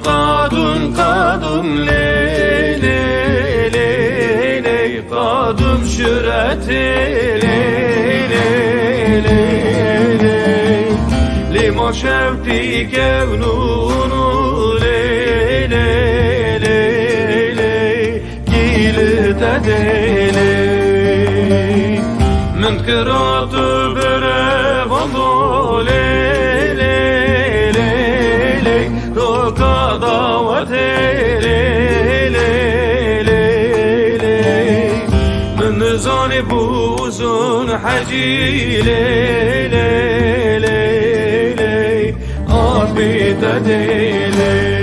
قادم لی لی لی لی قادم شرت لی لی لی لی لی ما شفتی کونونو لی لی لی لی گیل تدلی من کرات بره واندو لی لی لی لی رو کداوت لی لی لی لی من زانی بوزون حجی لی لی لی لی آبی تدلی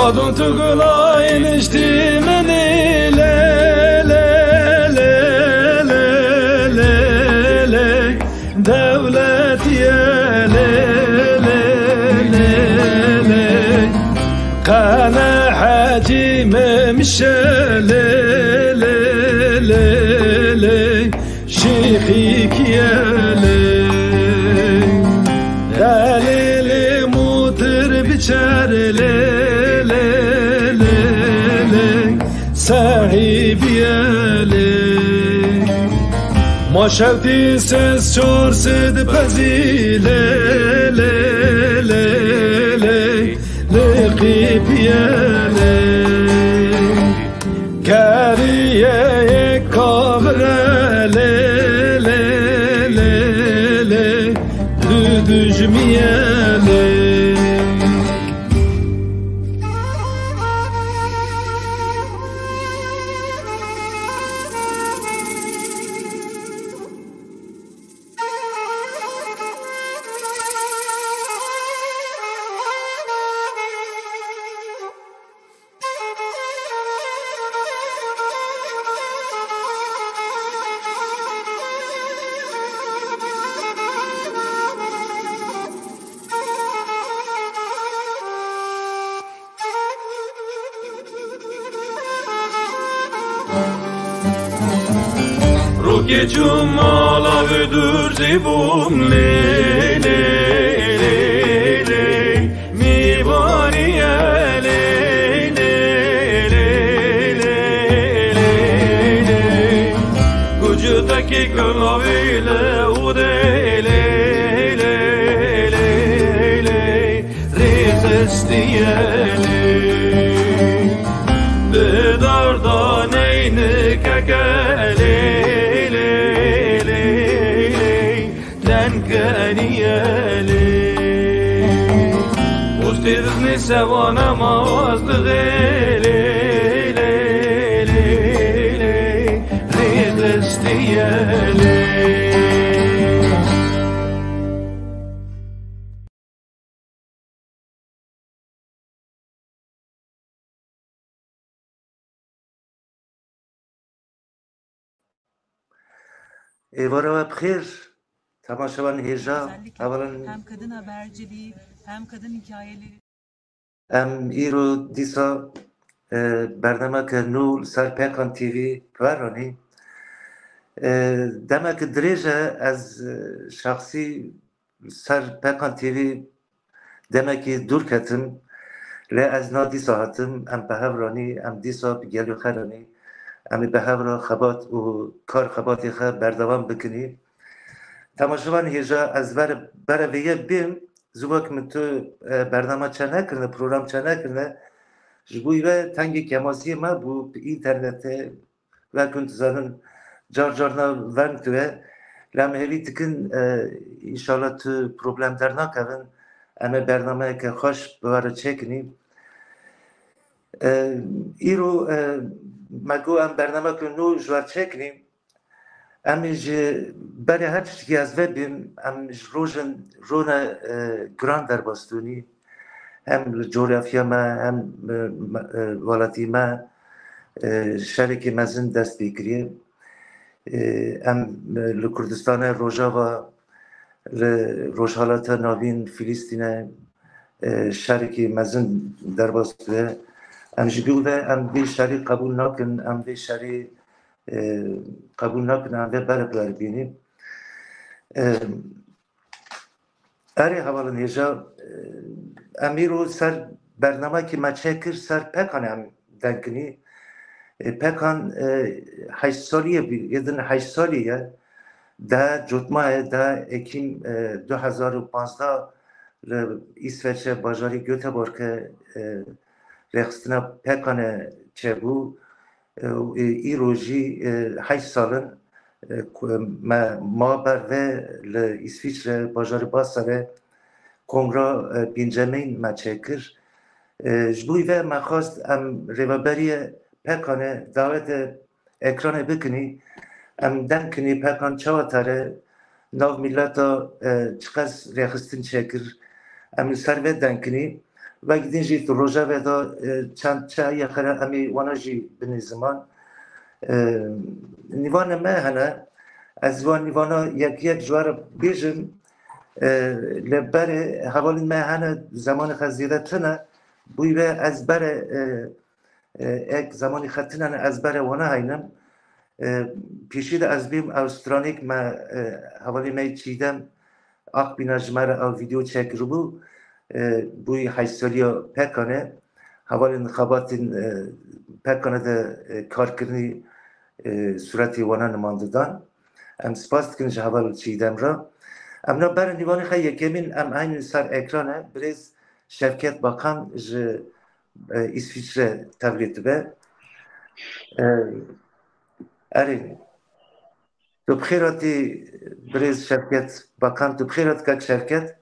قادم تقلاين اشتمني لا لا لا لا لا لا دولتي يا لا لا لا لا قانا حاجي ممشى لا لا لا لا شيخيك يا لا دالي موتر بشار لا صاحبي علي ما شفتي سور سد بزي لا لا لا لا لقيب يا لا كاريا كامرا لا لا لا لا دجمي لا که جمالا بدور زیبون لی لی لی لی میبانی لی لی لی لی لی کجا تکی کلاوی لوده لی لی لی لی ریزستی لی به دردانه نککلی كانيالي وستذني سوانا ما وصدغيلي لي لي لي ريد استيالي ایوارا بخیر تماشاوان هیجا اولا hem kadın haberciliği hem kadın hikayeleri ام ایرو دیسا برنامه که نول سر پیکان تیوی پرانی دمه که دریجه از شخصی سر پیکان تیوی دمه که دور کتم لی از نا دیسا هاتم ام به هورانی ام دیسا بگیلو خرانی ام به هورا خبات و کار خباتی خواه بردوام بکنی تماشاوان هیجا از بر ویه بیم زوباک من تو برنامه چه نکرنه پروگرام چه نکرنه جبوی و تنگی کمازی ما بو اینترنت و کنت زنن جار ون توه لام هلی تکن انشالله تو پروبلم در نکن اما برنامه که خوش بواره چکنی ایرو مگو ام برنامه که نو جوار چکنیم امیج برای هر چیزی از وبیم امیج رونا گران در باستونی هم جغرافیا ما هم ولاتی ما شرکت مزن دست بگیریم ام لکردستان روژاوا روژهالات ناوین فلسطین شرکی مزن در باسته ام جبیو و ام به شری قبول نکن ام به شری قبول نکن ام به بر بینیم اری حوالا نیجا امیرو سر برنامه که مچکر سر پکان هم دنکنی پکان 8 سالیه یدن 8 سالیه ده جوتماه ده اکیم 2015 İsveç'e bajari Göteborg'e rexstina pekane çebu iroji 8 salın ما بر و اسویچره بازار باسره کنگرا بینجامین مچکر جبوی و مخواست ام روابری پکانه دعوت اکران بکنی ام دن کنی پکان چواتاره ناو ملتا چقدر ریخستین چکر ام سر و دن کنی و گدین جیت روژا و دا چند چه یخره امی وانا جی بنی زمان نیوان ما هنه از وان نیوانا یک جوار بیجم لبر حوال ما هنه زمان خزیده تنه بوی و از بر یک زمانی خطینه از بر وانا هینم پیشید از بیم استرانیک ما حوالی ما چیدم اق بینا جمعه او ویدیو چک رو بوی 8 سالیا پکانه حوالی نخابات پکانه ده کارکرنی صورتی وانا نمانددان ام سپاس دکن جه حوال چیدم را ام نا بر نیوانی خیلی یکمین ام این سر اکرانه بریز شرکت باقان جه اسویچره تبلیت به اری تو بخیراتی بریز شرکت باقان تو بخیرات که شرکت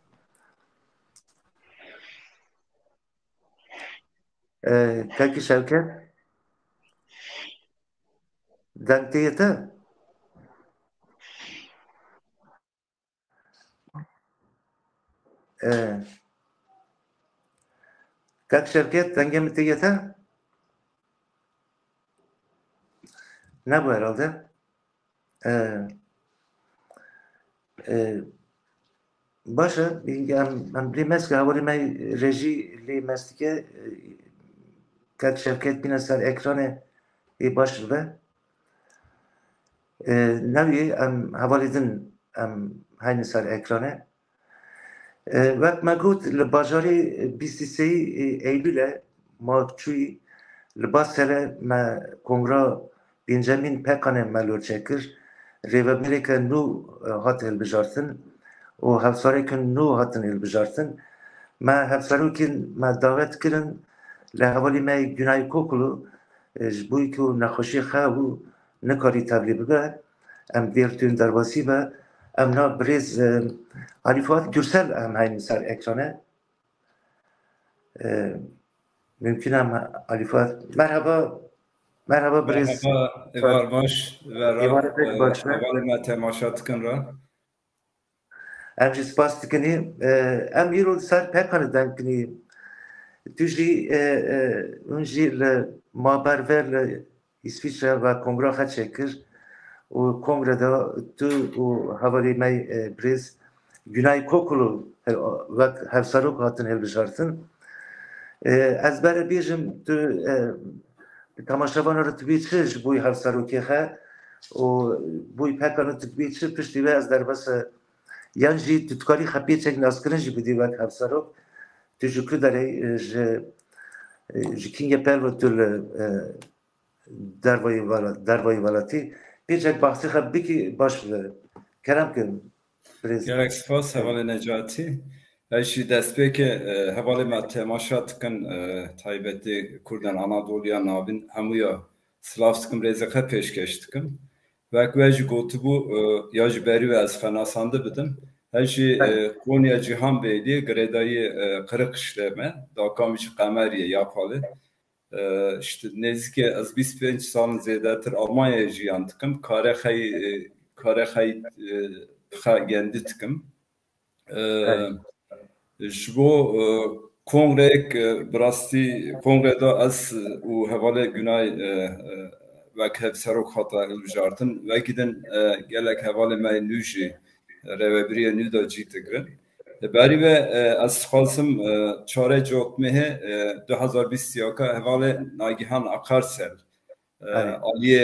که شرکت دنتیته که شرکت دنگه متیته نبو herhalde باشه ام بلیمز که حوالی من رژی لیمستی که شرکت بینه سر اکرانه باش به نوی ام حوالی دن ام هین سر اکرانه وقت ما گوت لباجاری 23 ایلوله ما چوی لباس سره ما کنگرا بینجامین پکانه ملور چکر ریوابیره که نو هات هلبجارتن و هفساره که نو هاتن هلبجارتن ما هفسارو که ما دعوت کرن لحوالی ما گناهی کوکلو جبوی که نخوشی خواه نکاری تبلیب به ام دیرتون درباسی به ام نا بریز علیفات گرسل ام هاین سر اکرانه ممکنه علیفات مرحبا بریز ایوار باش و حوالی ما تماشات کن را ام جی سپاس دکنی ام ایرو سر پکانه دن کنی توجی اونجی ما برور اسویچره و کنگرا خد شکر و کنگره دا تو و حوالی مای بریز گناهی کوکلو و هفساروک هاتن هلبجارتن از بر بیجم تو تماشاوان رو تو بیچش بوی هفساروکی خواه و بوی پکانو تو بیچش پشتی و از در بس یان جی تو تکاری خپی چک ناسکرن جی بدی وقت هفساروک تو جکر داره جکینگ پل و تو دروای ولاتی پیچک بحثی خب بکی باش کرم کن گرک سپاس حوالی نجاتی ایشی دست به که حوالی ما تماشات کن تایبتی کردن آنادولیا نابین همویا سلاف کم ریزقه پیشکش کن و اکوهجی گوتو بو یاجی بری و از خناسانده بدم ایشی کونیا جیهان بیدی گردایی قرق işleme dakamış qamariye yapalı işte nezike az 25 salın zedadır Almanya'ya jiyan tıkım kare kendi tıkım bu kongrek brasti kongreda az u havale günay وک هف سرک خاطر الوجارتن وکیدن گلک حواله ما نوشی روبری نو دا جیت گرن بری و از خالصم چاره جوتمه 2020 که حواله ناگهان اقارسل علیه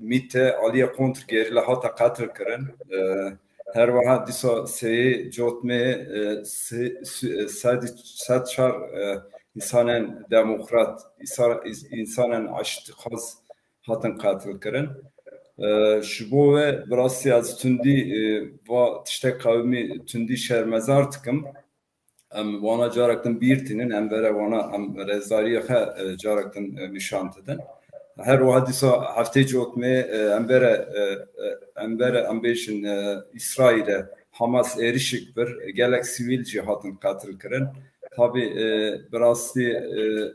میته علیه کنتر گریله ها تا قتل کرن هر واحد دیسا سه جوتمه صد شار انسان دموکرات انسان اشتخاص هاتن قتل کرن شبوه براستی از تندی و تشته قومی تندی شرمزار تکم ام وانا جارکتن بیرتینن ام بره وانا ام رزداری خه جارکتن نشان دادن هر واحد دیسا هفته جوتمه ام بره ام بیشن اسرائیل حماس erişik bir gelek sivil cihatın katil kırın tabi براستی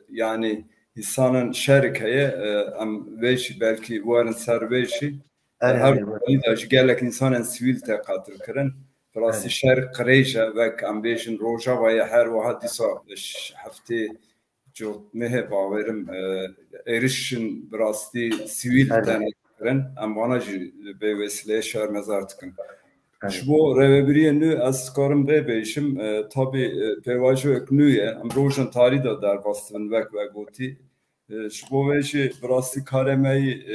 yani insanın şerikeye am veşi belki varın serveşi her bir gelek insanın sivil te katil kırın براستی şerik kırıca ve am beşin roja ve her vahat disa hafte جوتمه باورم erişin براستی sivil te kırın am bana be vesile şer mezar tıkın Şbo reveberiye nü az karım be beşim tabi pevajo eknüye am rojan tarihi da der bastın ve goti şbo veşi brasti karemeyi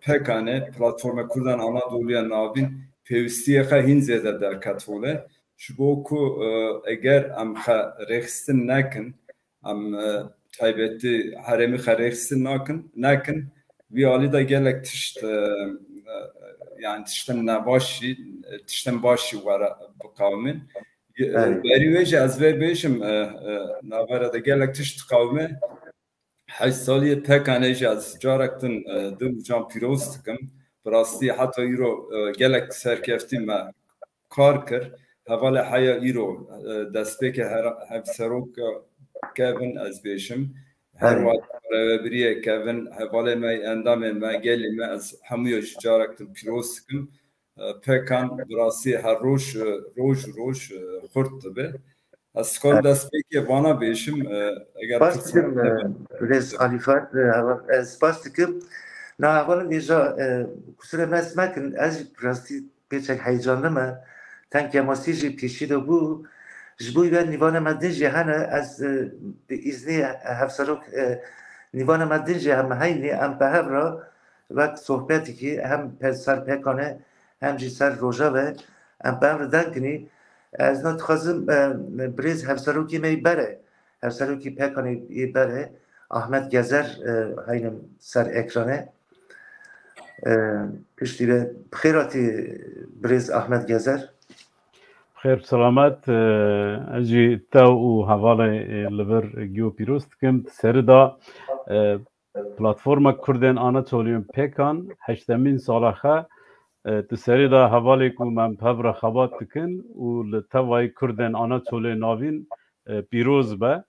pekane platforma kurdan Anadolu'ya nabin pevistiye ka hinzede der katole şbo ku eğer am ha rekstin nakin am taybetti haremi ha rekstin nakin vi ali da gelek tişt yani tişten başı var bu kavmin. Berivece az ve beşim navara da gelek tişt kavme. Her saliye pek anece az caraktın dım can pirostkım. Brasti hatta euro gelek serkeftim me karkır. Havale haya euro destpeke her serok Kevin az beşim. Her vakit reveberiye Kevin havale me endame me geli me az hamuya jaraktın pirostkım. Pekan brasi her roj xurt be. Az kol destpeke vana beşim eğer Bastım Rez Alifat bastım na havalın ija kusura mesmekin az brasti pek heyecanlı mı? Tanki masiji peşi de bu جبوی به نیوان مدن جهان از ایزنی هفسروک نیوان مدن جهان هینی ام به را وقت صحبتی که هم سر پکانه هم جی سر روژا و ام به را دنکنی از نات خازم بریز هفسروکی می بره هفسروکی پکانه بره احمد گزر هینم سر اکرانه پشتی به بخیراتی بریز احمد گزر خير سلامات اجي تو وحواله لبر جيو بيروست كم سردا بلاتفورما كردن اناتوليوم بيكان 8 سالخه تسردا حواله کو من پبر خبات تكن و لتوای كردن اناتولي ناوين بيروز به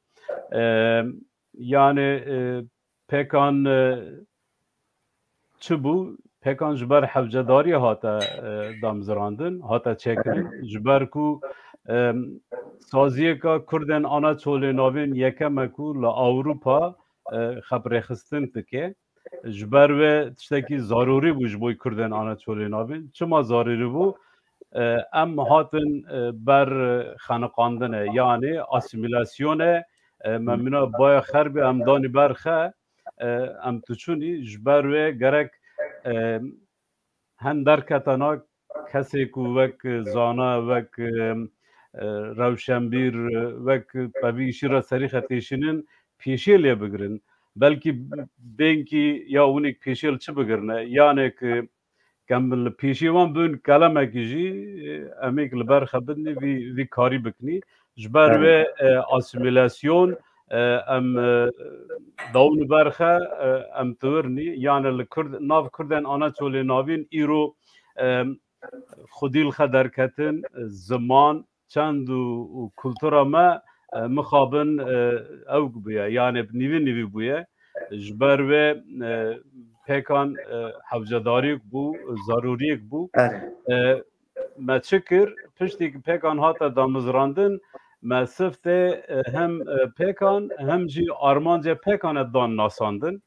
يعني بيكان چبو پکان جبر حوجداری هاتا دامزراندن هاتا چکرین جبر کو سازیه که کردن آناتولی ناوین یکم کو لا اوروپا خبر خستن تکه جبر و تشتکی ضروری بو جبوی کردن آناتولی ناوین چما ضروری بو ام هاتن بر خانقاندنه یعنی اسیمیلاسیونه ممنوع باید خرب امدانی برخه ام توچونی جبر و گرک هن درکتانا کسی که وک زانا وک روشنبیر وک پویشی را سریخ تیشینن پیشیل یا بگرن بلکه بینکی یا اونیک پیشیل چه بگرنه یعنی که کامل پیشیوان بون کلمه کیجی امیک لبر خبرنی وی کاری بکنی جبر و اسیمیلاسیون ام داون برخه ام تورنی یعنی لکرد ناو کردن آناتولی ناوین ایرو خودیل خدرکتن زمان چند و کلتورا ما مخابن اوگ بویا یعنی نیوی بویا جبر و پیکان حوجداریک بو ضروریک بو ما چکر پشتی که پیکان هاتا دامزراندن ما سفته هم پیکان هم جی آرمانجه پیکان دان ناساندن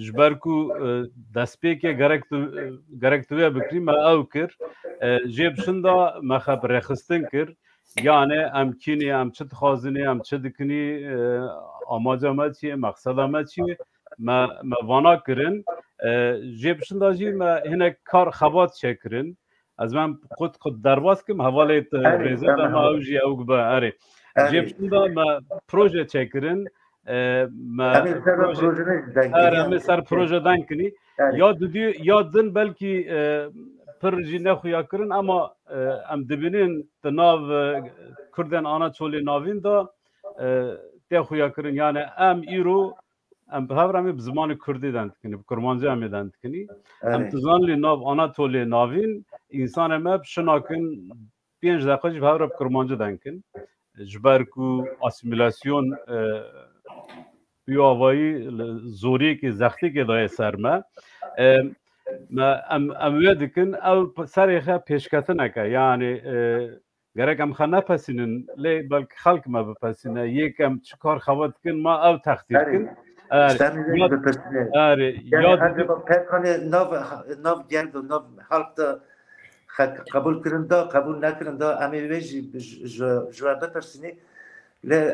جبرکو دستپیک گرک توی بکری ما او کر جیب شندا ما خبر رخستن کر یعنی امکنی ام چه خازنی ام چه دکنی آماده ما چیه مقصد ما چیه ما وانا کرن جیب شندا جی ما هنه کار خبات چکرن از من خود درواز کم حواله رزید ما اوجی او گبه اره جیب شندا ما پروژه چکرن ما سر پروژه دن کنی یاد دن بلکی پروژه نخویا کرن اما ام دبینین تناو کردن آناتولی ناوین دا تخویا کرن یعنی ام ایرو ام به هر به زمان کردی دند کنی به کرمانجی هم دند کنی ام تزان لی ناو آناتولی ناوین انسان مب شناکن 5 دقیقه به هر به کرمانجی دند کن جبرکو اسیمیلاسیون بیاوایی زوری که زختی که دای سرما ام ویدکن او سریخه پیشکته نکه یعنی گرک ام خانه پسینن لی بلکه خلق ما بپسینه یکم چکار خواد کن ما او تخطیر کن یاد پیکان ناو گرد و ناو خلق دا قبول کرن دا قبول نکرن دا امی ویجی جواب بپرسینی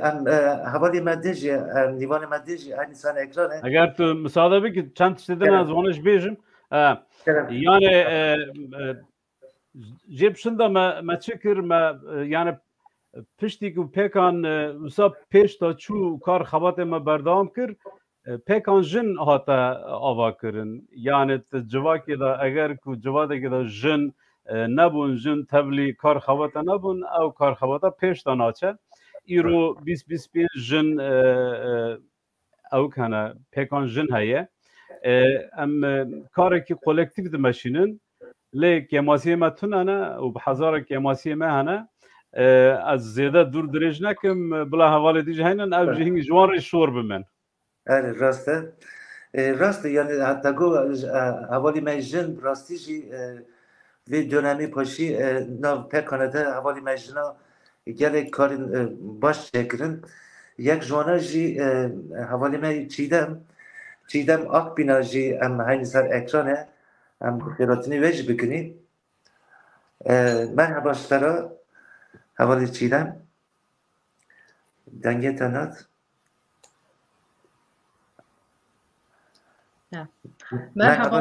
ام حوالی مدیجی نیوان مدیجی این انسان اکرانه اگر تو مساعده بی که چند تشتیدن از وانش بیجم yani jeb şunda me çekir me yani piştik u pekan usa peş da çu kar xabatê me berdam kir pekan jin hata ava kirin yani civakê da eger ku civadekê da jin nebûn jin tevlî kar xabata nebûn ew kar xabata pêş da naçe îro 20-25 jin ew hene pekan jin heye ام کاری kolektif دمشینن لی کماسی ما تنانه و به هزار کماسی ما هنه از زیاده دور درج نکم بلا حواله دیج هنن او جهنگ جوان شور بمن آره راسته یعنی حتی گو حوالی مجن راستی جی و دونمی پاشی ناو پکنه ده حوالی مجنا گله کارین باش چکرن یک جوانا جی حوالی ما چیدم آق بینا جی ام هنی سر اکرانه ام خیراتینی ویج بکنی من هباشترا حوالی چیدم دنگه تنات مرحبا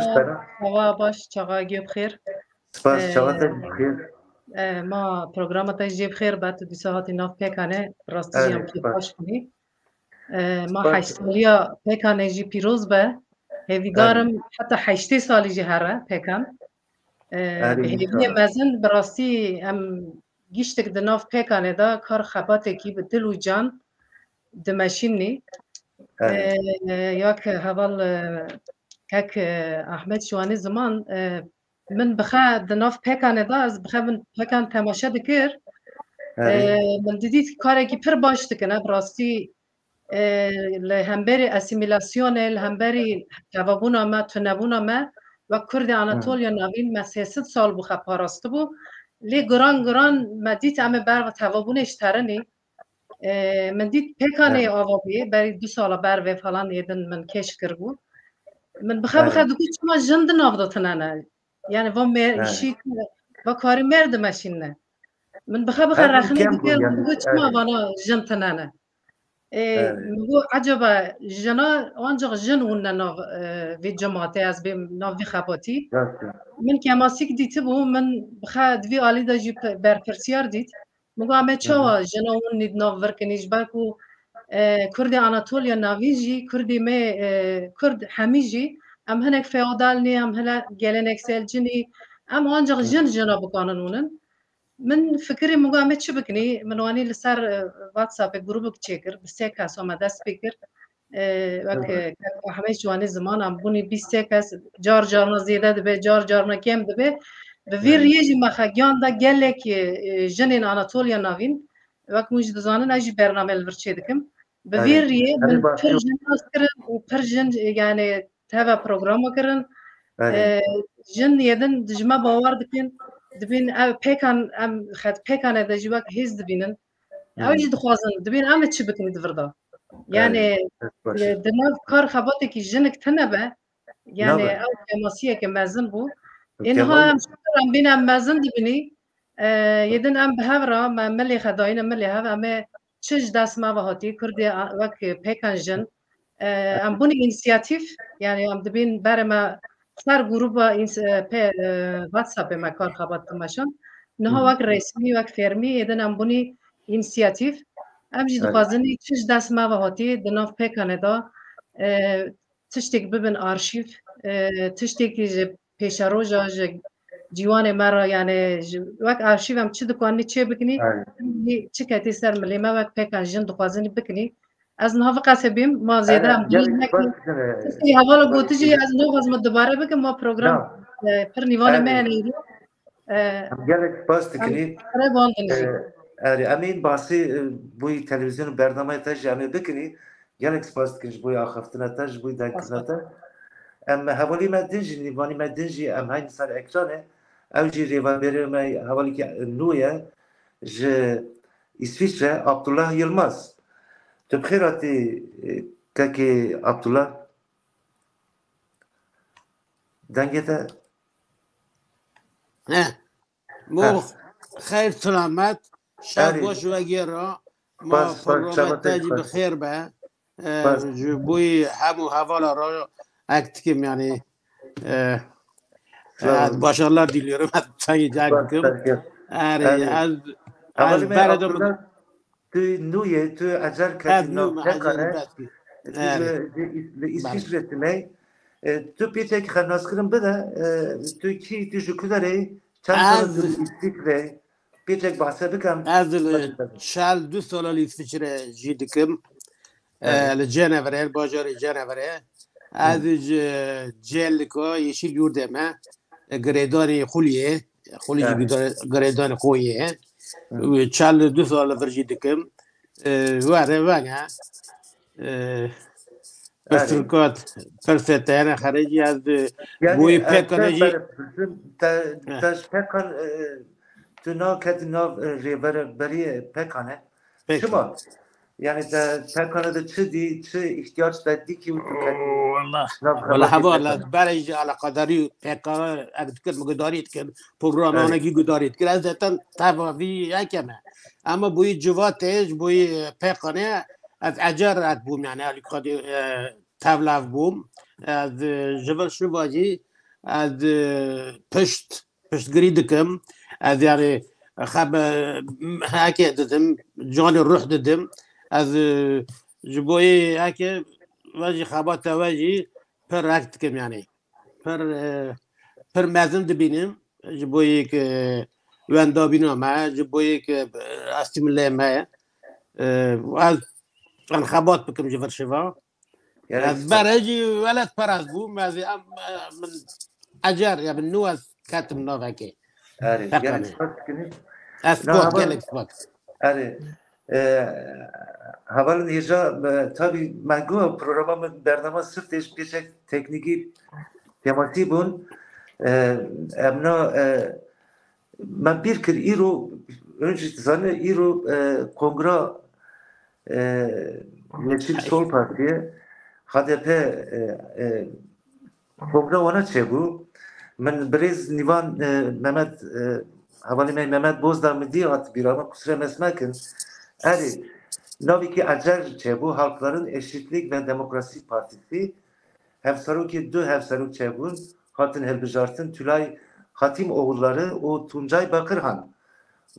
هوا باش چاقا گیب خیر سپاس چاقا بخیر ما پروگرام تا جیب خیر بعد تو 2 ساعتی ناف پیکانه راستی جیم که باش کنی ما 8 سالیا پیکانه جی پیروز به هیویدارم حتی 8 سالی جی هره پیکان به هیوی مزن براستی ام گیشتک دناف پیکانه دا کار خباته کی به دل و جان دمشینی یک حوال کک احمد شوانی زمان من بخا دناف پیکانه دا از بخا من پیکان تماشا دکر من دیدید کاری که پر باش دکنه براستی لهمبری اسیمیلاسیون لهمبری جوابونا ما تنبونا ما و کرد آناتولیا ناوین ما 300 سال بخوا پاراسته بو لی گران ما دید همه بر و توابونش ترنی من دید پیکانه آوابی برای 2 سال بر و فلان ایدن من کش کر بود من بخوا دو چما جند نافداتنه نه یعنی و میشی و کاری مرد ماشینه من بخوا رخنه دیگر دو چما وانا جنتنه نه میگو عجبا جنا آنجا جن اون ناو وی جماعتی از به ناو خباتی من که ماسیک دیتی بو من بخواد وی علی داجی برپرسیار دید میگو همه چوا جنا اون نید ناو ورکنیش باکو کرد آناتولیا ناویجی کردی می کرد همیجی ام هنک فیودال نی ام هلا گلنک سلجنی ام آنجا جنا بکننونن من فکری مگه چی بکنی من وانی لسر واتساپ گروه چکر بسته کس آمده سپیکر وقت همه جوانی زمان هم بونی 20 کس جار نزیده دبی جار نکیم دبی به ویر یهی مخاگیان دا گله که جنین آناتولیا ناوین وقت موجود زانن اجی برنامه الورچه دکم به ویر یه من پرژن کرن و پرژن یعنی توا پروگرام کرن جن یدن دجما باور دکن دبین پیکان خد پیکانه دجواک هیز دبینن اوجی دخوازن دبین آمد چی بکنی دوردا Yani باش دناف کار خباتی که جنک تنه به یعنی نبه او کماسیه که مزن بو اینها کمال هم شکر هم بینم مزن دی بینی یدن ام به هفرا ما ملی خداین ملی هف امه چش دست ما و هاتی کردی وک پیکن جن ام بونی اینسیاتیف یعنی ام دبین بر ما سر گروه په واتساپ ما کار خبات تماشان نه وک رسمی وک فرمی یدن ام بونی اینسیاتیف ام جی دخوازنی چش دست ما و هاتی دناف پیکنه دا تشتێک ببن ئارشیف تشتێکی پێشەڕۆژە جیوانێ مەڕە یانێ وەک ئارشیڤم چ دکوانی چێ بکنی چ کەتی سەر ملێمە وەک پێکان ژن دخوازنی بکنی ئەس نهاڤ قەسە بیم ما زێدە هەواڵە گوتیجی ئەس نۆڤەزمە دوبارە بکەم ما پرۆگرام پر نیوانە مێنێری gelek bas dikini emin bahsi bu televizyon bernamaya taj yani bikini gelek bas dikini bu axaftına taj bu dankına ta em havali medinji nivani medinji em hay sar ekranı evci reva bereme havali ki nuye je İsviçre Abdullah Yılmaz tebkhirati kaki Abdullah dengete نه مو خیر سلامت شب باش و گیرا ما پروگرام تاجی بخیر به بوی همو حوالا را اکتکم یعنی باشالله دیلیرم تایی جنگ کم از بردم تو نویه تو اجر کتی نکنه İsviçre etmeyi تو پیچه که خناس کردم بده تو کی تو شو کداری چند سال İsviçre پیچه بحثه بکم از شال 2 سال İsviçre جیدکم لجنوره باجاری جنوره از جلکا yeşil yurdeme گریدانی خولیه گریدانی خویه چال 2 سال verجیدکم واره وانه Türkot perfetene خارجی از بوی پکنجی تاش پکن تو نا کتی نا ریبر بری پکنه شما yani پکنه چه ihtiyaç دادی که والله حوالا برای علاقداری پکنه اگه تکر مقداریت کن پروگرامانگی گداریت کن از زیتن تواوی یکمه اما بوی جواتش بوی پکنه از اجر رد بوم یعنی علی خواهی تبلغ بوم از جبل شواجی از پشتگری دکم از یعنی خب هاکی دادم جان روح دادم از جبوی هاکی واجی خبات واجی پر رکت کم یعنی پر مزن دبینم جبوی که وندا بینم جبوی که استیمله ما از من خبات بکم جبر شوا از برای ولد پرست بوم از من اجر یا من نو از کتم ناوکی اسپورت گلک اسپورت havalın icra tabi mengu programı bernama sırf değişik tekniki teması bun emna ben bir kere iro önce zanne iro kongra Yeşil Sol Parti'ye HDP kongra ona çebu men brez nivan Mehmet havali Mehmet Bozdağ mı diye hat bir ama kusura mesmekin eri navi ki acer çebu Halkların Eşitlik ve Demokrasi Partisi hevsaruki du hevsaruk çebun hatın helbijartın Tülay Hatim oğulları o Tuncay Bakırhan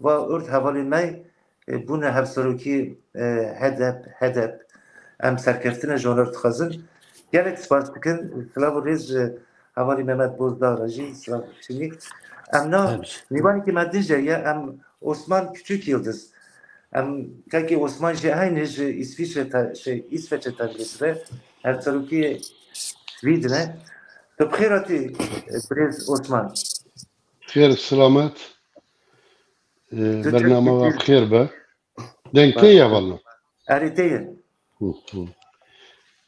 ve ört havali mey bu ne hevsaruki hedep em serkeftine joner tıkazın gerek Spartak'ın Slav Rez havali Mehmet Bozdağ Raji Slav Çini em na nivani ki meddice ya em Osman Küçük Yıldız em kaki Osman aynı İsveç'e tabiatı hevsaruki Vidne tebkhirati Brez Osman خير سلامات برنامج بخير به دنكية والله أريتين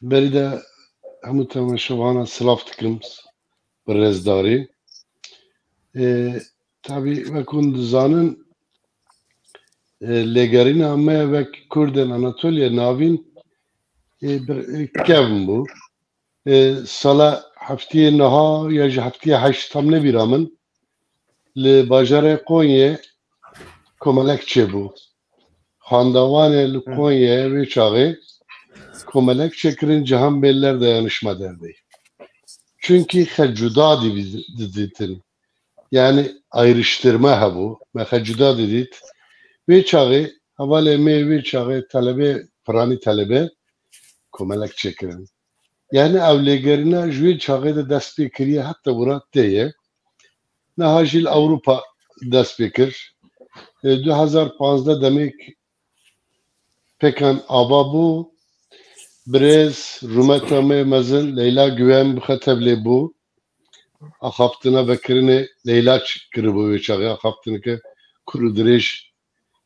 بريدة همو تماشوانا سلافتكم بالرزداري tabi وكون زانن لگرین همه وک کردن اناتولیا ناوین kevin bu. Sala haftiyê niha ya ji haftiyê heşt tam nebîra min li bajarê Konyê komelek çêbû. Xandawanê li Konyê wê çaxê komelek çêkirin cihan bêller dayanışma derdê. Çünkü xecuda diditin. Yani ayrıştırma hebû. Me xecuda didit. Wê çaxê hevalê me wê çaxê telebê piranî telebê komelek çêkirin. Yani evlêgerîna ji wê çaxê de dest pê kiriye heta wira tê. Niha jî li Ewropa dest pê kir. 2015 demek pekan ava bû. Birêz rûmeta me mezin Leyla Güven bixe tevlê bû. Axaftina vekirinê Leyla kiribû wê çaxê. Axaftineke kur û dirêj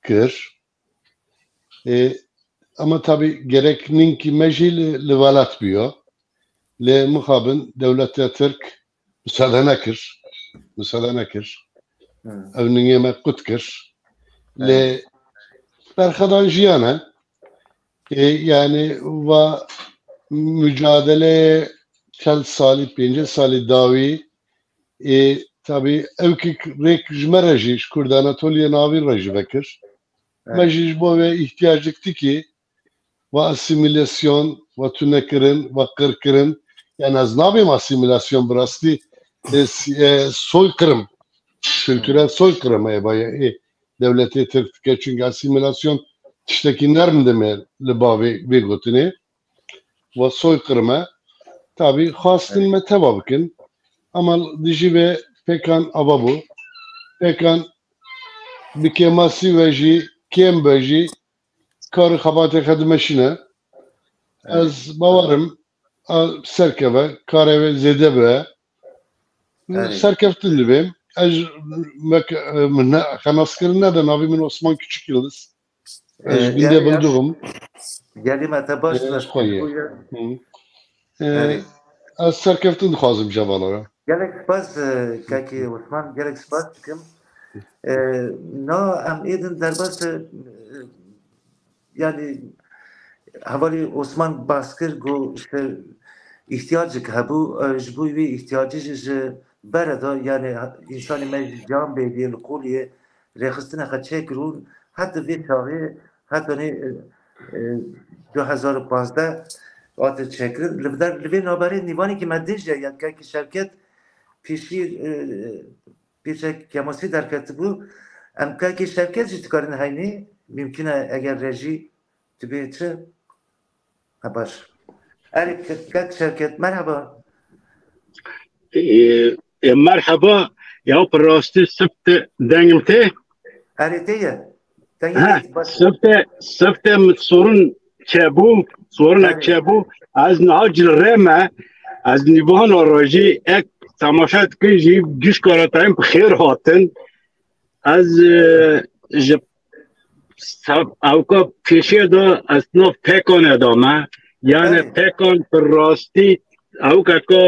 kir. Ama tabii gerek ninkî me jî li welat bûye. Lê mixabin dewleta Tirk misale nekir. Ev ningê me qut kir. Lê berxedan jiyan e. Yani va mücadele çel salî, 5 salî dawî tabii evkî rêk ji me re jî ji Kurd Anatoliya navî re jî vekir. Me jî ji bo vê ihtiyacek tîkî va asimilasyon va tunekirin va qirkirin yani ez nabêm asimilasyon bi rastî soykırım kültürel soykırım heye devletê Tirk dike çünkü asimilasyon tiştekî nerm dime li bavê vê gotinê ve soykırıma tabii xwastin me teva bikin ama dijî vê pekan ava bû pekan bi kêmasî ve jî kêm be jî karı xebatê xwe dimeşîne ez bawerim serkeve karê wê zêde be serkeftin dibêm ez xenaskirin nede navî min Osman Küçük Yıldız ez bînde bildiğim gelî me te baş ez serkeftin dixwazim cevalara gelek spas kakî Osman gelek spas dikim na em êdin derbas yani hevalî Osman baskir got işte ihtiyacek hebû ji bo wê ihtiyacê ji bereda yani insanî me can bêdiyê li koliyê rêxistina xwe çêkirûn heta vê çaxê heta nê 2015 hatê çêkirin li vê naberê nîvanekî me dêje ya kakî Şevket pêşî pêşek kemasî derketibû em kakî Şevket jî dikarin heynî mümkün e eger rejî tibê çi baş kak Şevket merhaba مرحبا يا براستی سبت دنگم ته erêteye سبت sorun çebu sorun çebu az nacil reme az nivan araji ek tamaşa tkiji güç karatayım xeyr hatin az avka peşe da asnaf pekan edame yani pekan براستی avka ka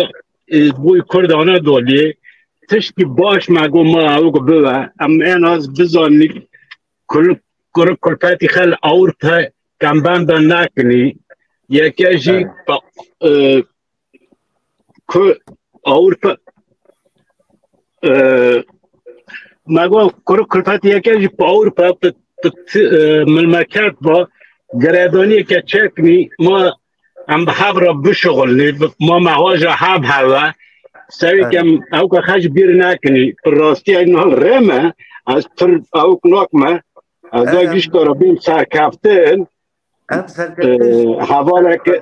بوی کردانه دولی تشکی باش مگو ما او که بوه ام این از بزانی کلپتی خل اورپا کمبند نکنی یکی جی که اورپا مگو کلپتی یکی جی پا اورپا ملمکت با گردانی که چکنی ما ام بحب را بشغلنی ما مهاجه حب هوا سوی کم او که خش بیر نکنی پر راستی اینها رمه از پر او کناکمه از دا گیش کارا بیم سرکفتن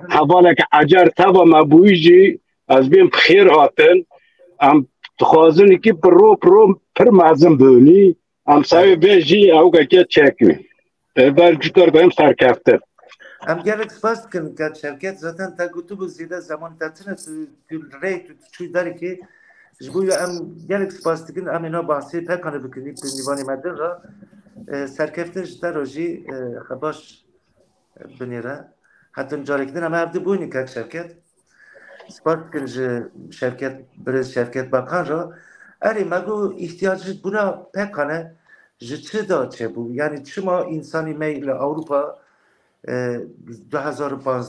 حواله که عجر تبا مبویجی از بیم خیر هاتن ام تخوازنی که پر مازم بونی ام سوی بیجی او که چکنی بر گیش کارا بیم سرکفتن Em gelek spas dikim kat Şevket zaten te gotu zêde zaman te tune tu rê tu çû derkê ji bo em gelek spas dikim em êna bahsê pekane bikinî tu nîvanê me din ra serkeftin ji te re jî xebaş binêre hetin carekî din em evdî bûnî kat Şevket spas dikim ji Şevket birêz Şevket Bakan ra erê me got ihtiyacı buna pekane ji çi da çêbû yani çima insanî me li Ewropa 2015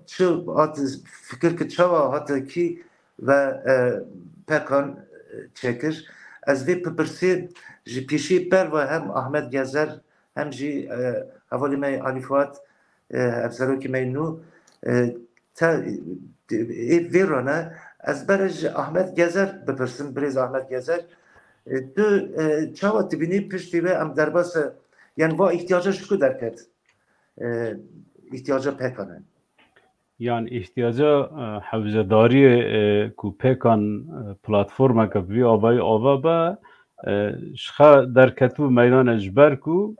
çu hat fikir ki çava hatta ki ve pekan çekir ez vê pipirsê ji pêşî per ve hem Ahmet Gezer hem jî hevalî me Ali Fuat hevserokî me nû te vê rane ez bere ji Ahmet Gezer bipirsim birêz Ahmet Gezer tu çawa tibînî piştî vê em derbasa yani va ihtiyaca ji ku derket ihtiyaca pekan e Yani ihtiyaca hevzedariye ku pekan platforma ke vî avayî ava be şixa derketû meydana ji ber ku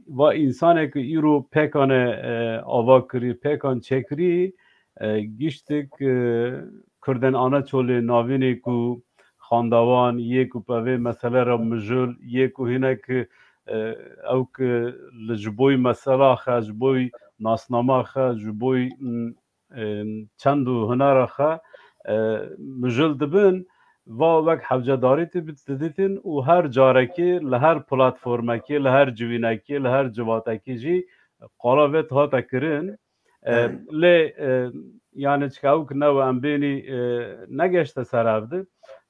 va insanek îro pekane ava kirî pekan çekirî giştik Kurden Anaçolê navînê ku xandawan yê ku pevê meselera mijûl yê ku hinek ew ki li ji boî mesela xe ji boî nasnama xe ji boî çend û hunera xe mijûl dibin va wek hevcedarî didîtin û her carekê li her platformekê li her civînekê li her civatekê jî qala vê hate kirin lê yani çika ew ki newe em bênî negeşte ser ev di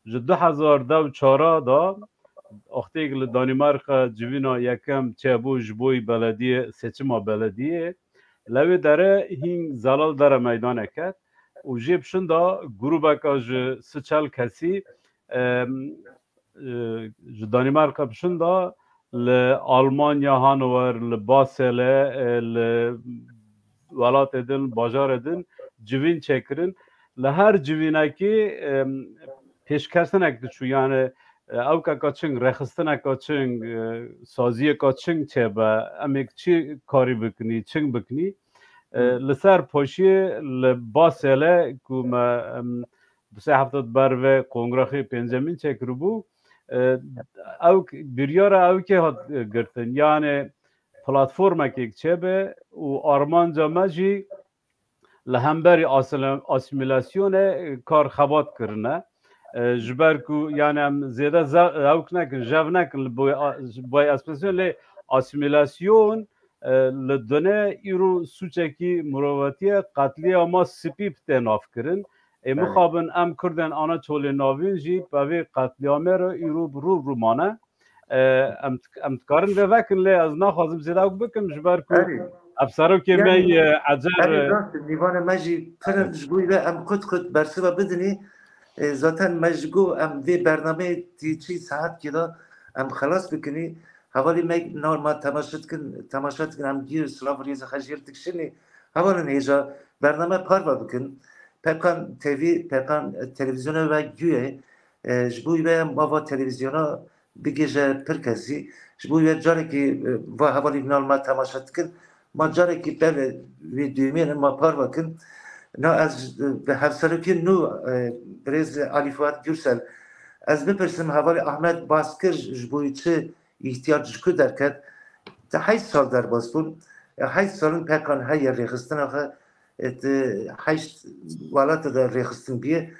ji 2014 da Oxtêk li Danîmarka civîna yekem çebû ji bo belediye seçima belediyê lewê dere hîn zelal dere meydanê ket û jê pişinda grûbeka ji si çel kesî ji Danîmarka pişinda li Almanya hanower li Baselê li welatê din bajarê din civîn çêkirin li her civînekê pêşkestinek diçû yani ew ka çing rexistineka çing saziyeka çing çêbe emek çi karî bikinî çing bikinî li ser poşiyê li Baselê ku me bi sê heftet ber vê kongrexê pêncemîn çêkiribû ew biryara ew kê hat girtin yani platformekek çêbe û armanca me jî li hemberî asimilasyonê kar xebat kirine ji ber ku yani em zêde ew nekin jev nekin li boy asimilasyon lê asimilasyon li dune îro sûçekî mirovetiye qetliya ma spî tê navkirin mixabin em Kurden Anaçolê navîn jî pevê qetliyamê re îro bi rû rûmane em dikarin vê vekin lê ez naxwazim zêde ew bikim ji ber ku ev serokê me ecer nîvanê me jî pir ji bo ve em kut bersiva bidinî zaten mecgu em vê bernameyê çî saetkê da em xelas bikinî hevalî me normal temaşa dikin em gîr silav rêza xejiyê dikişinî hevalin hêja bername parva bikin pekan TV pekan televizyona ve güye ji bo ve mava televizyona bigêje pir kesî ji bo ve carekî va hevalî normal temaşa dikin ma carekî pevê vê düğmeyên ma parva kin na ez hevserokî nû birêz Ali Fuat Gürsel ez bipirsim hevalî Ahmet Baskir ji bo çi ihtiyac ji ku derket te 8 sal derbas bûn 8 salin pekan heye rêxistina xwe 8 welata de rêxistin bîye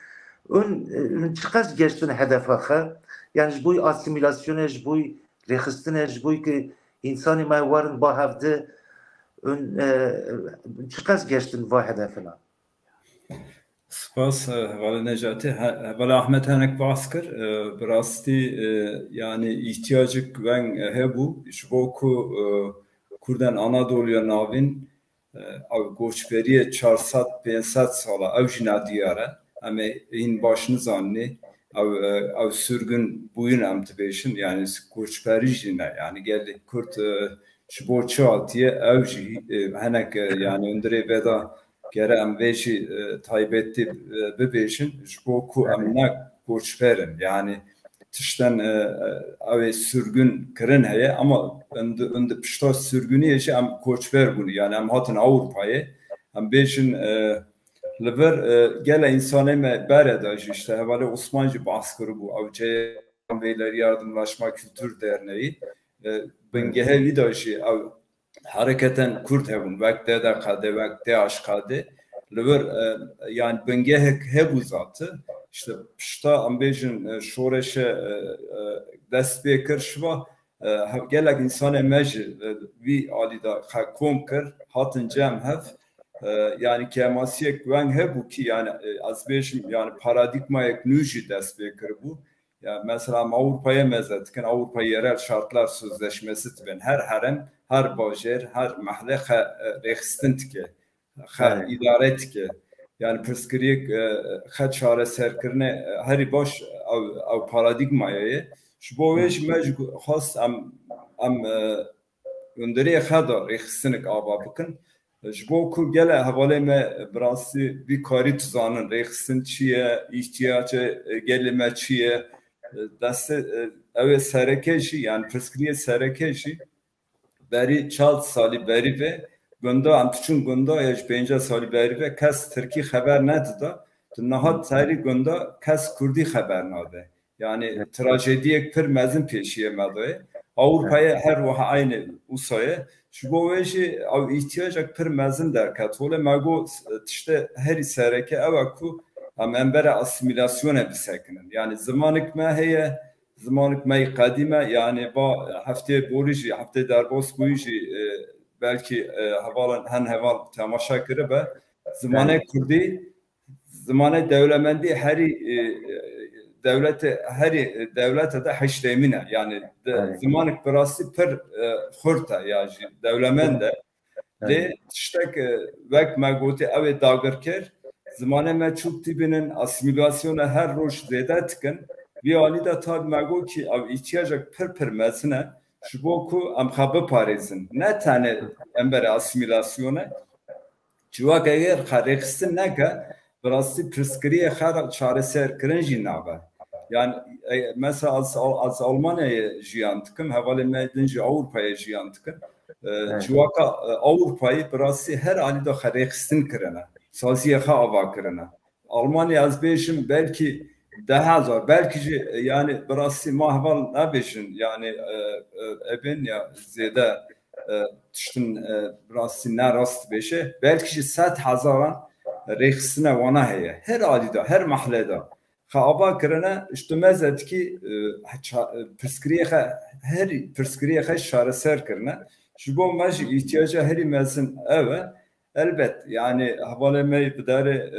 ûn çi qas geştin hedefa xwe yani ji bo asimilasyonê ji bo rêxistinê ji bo ki însanî me warin ba hevde ûn çi qas geştin va hedefina Spas Hevalê Necatî Hevalê Ahmet hinek bas kir bi rastî yani ihtiyacek wen hebû ji bo ku Kurden Anadoluya navîn ew goçberiye 400-500 sala ew jî nadiyar e em ê hîn baş nizanî ew sürgün bûyîn em dibêjin yani goçberî jî ne yani gelê Kurd ji bo çi hatiye ew jî hinek yani hundirê veda gere em vê jî taybetî bibêjin ji bo ku em ne goçberin yani tişten ew ê sürgün kirin heye ama di pişta sürgüniyê jî em koçber bûn yani em hatin Ewropayê em bêjin li vir gele însanê me berê de jî işte hevalê Osman jî bas kiribû ew Vêlerî Yardımlaşma Kültür Derneği bingehê wî de jî ew hereketen Kurd hebûn wek DDQD wek DHKD li vir yani bingehek hebû zatî işte pişta em bêjin şoreşe dest pê kir şiva gelek însanê me jî wî alî da kom kir hatin cem hev yani kemasiye güven hebu ki yani az beşim yani paradigmayek nüji dest bekir bu. Ya mesela Avrupa'ya mezetken Avrupa yerel şartlar sözleşmesi ben her harem, her bajer, her mahalle rekstin ki, her idaret ki. Yani püsküriyek her çare serkirne her baş av paradigmayı. Şu bu vej mecbur has am önderiye xada reksinik ava bakın. Şu ku gele havale me brasi bir kari tuzanın reksin çiye ihtiyacı gelime çiye deste evet serekeşi yani püsküriyek serekeşi beri çalt sali beri ve gunda antuçun gunda yaş bence sali beri ve kes Türkiye haber nedir da nahat sari gunda kes Kurdi haber nade yani trajediye pir mezin peşiye medoye Avrupa'ya her vaha aynı usaya şu bu veci av ihtiyacak pir mezin der katole mago işte her sereke evaku am embere asimilasyona bisekinin yani zamanık ma heye zamanık ma kadime yani ba hafte boriji hafte derbos boyiji belki havalan hen heval tamaşa kırıbe zamanı kurdi zamanı devlemendi heri devlete heri devlete de haşlemine yani zamanık birası per hurta yani devlemende de işte vek magoti ave dagırker zamanı meçhul tipinin asimilasyonu her roş zede tıkın bir hali de tabi mago ki av ihtiyacak per mesine şu boku am xabı parizin ne tane embere asimilasyonu çuvak eğer xareksin neka birası püskriye xara çareser krenji nava yani mesela az Almanya'ya jiyan tıkın havale medinci Avrupa'ya jiyan tıkın çuvaka Avrupa'yı birası her hali de xareksin krena saziye ava krena Almanya az beşim belki daha zor belki yani birası mahval ne beşin yani eben ya zede tiştin birası ne rast beşe belki 100,000 reksine vana heye her adida her mahallede xaba krena işte mezet ki püskriye her püskriye şareser krena şu bu maj ihtiyacı her mezin eve elbet yani havalemeyi bidare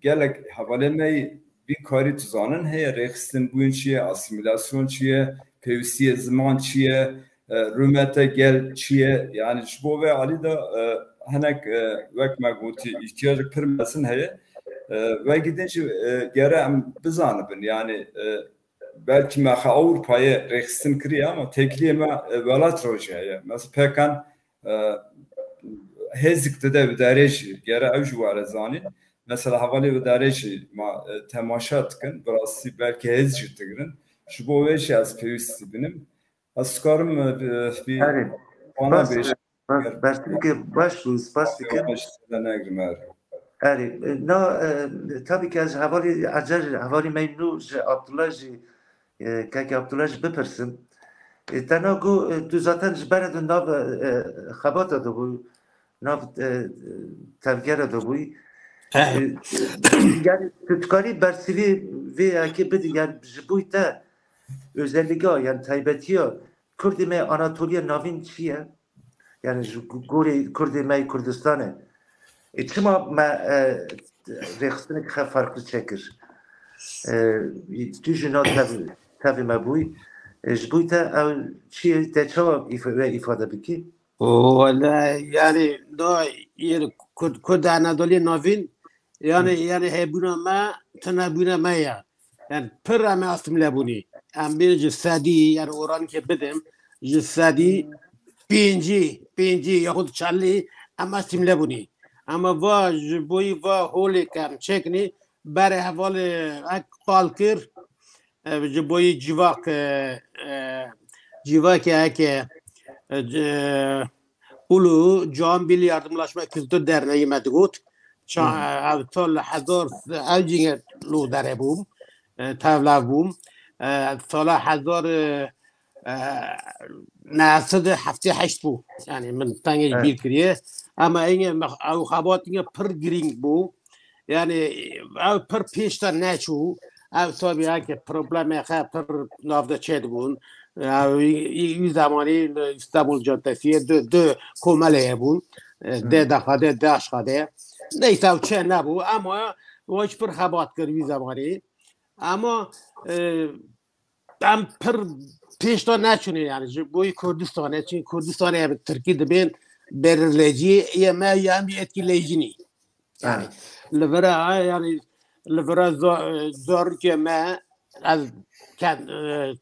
gelek havalemeyi bir kari tuzanın heye rekstin bugün çiye asimilasyon çiye pevsiye zaman çiye rümete gel çiye yani şu bu ve ali da hanek vek magoti ihtiyacı kırmasın heye ve gidince gere bizanıbın yani belki maha Avrupa'ya rekstin kırıyor ama tekliyeme velat rojaya mesela pekan hezikte de bir derece gere evjuare zanin mesela havale bir derece ma temaşa tıkın burası belki hezci tıkın şu bu ve şey az pevisi benim askarım bir ona beş baş tabii ki az havali acar havali memnu Abdullah kaki Abdullah bepirsin tana go tu zaten jbara de nav khabata da bu nav tevgera da bu yani tutkari bersivi ve ki bir yani jbuita özellikle yani taybetiye Kurdime Anatolia navin çiye yani Guri Kurdime Kurdistan'ı çima ma reksini farklı çekir tüjüna tabi mabuy jbuita çiye de çok ifade biki valla yani da yani Kurd Anatolia navin yani hebuna ma tanabuna ma ya yani pırra ma asmile buni am bir cesedi yani oran ki bedim cesedi pinci yahut çalli ama simle buni ama va boy va hole kam çekni bere havale kalkır boy civak ki ulu Can Bil Yardımlaşma Kültür Derneği medgut çal hazır avcine lo derebum tavlavum سال 1978 بو يعني من تاني بير كريه اما اینه او خبات اینه پر گرینگ بو يعني او پر پیشتا نچو او طبیعه که پروبلم خب پر نافده چید بون او این زمانی استانبول جاده‌ای دو کماله بون ده دخاده داش خاده نیسا و چه نبو اما واش پر خبات کردی زمانی اما ام پر پیشتا نچونه یعنی بوی کردستانه چون کردستانه ترکی دبین برلجی یا ما یا می اتکلیجنی yani levera yani levera zor ki ma az kan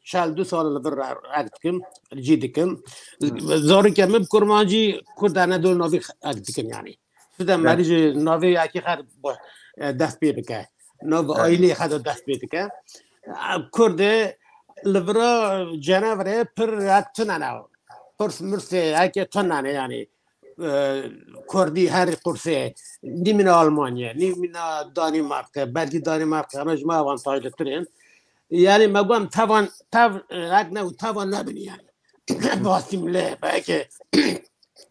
çal 2 sal levera aktikim cidikim zor ki me kurmancı kurdana dol navi aktikim yani fida marici navi yaki khar dast beke navi aile khad dast beke kurde levera canavre per atnana pers murse yaki tanane yani کردی هر قرصه نیمین آلمانیا نیمین دانمارک بلکه دانمارک همش ما avantajlı ترین yani مگم توان نبینی yani باستیمله belki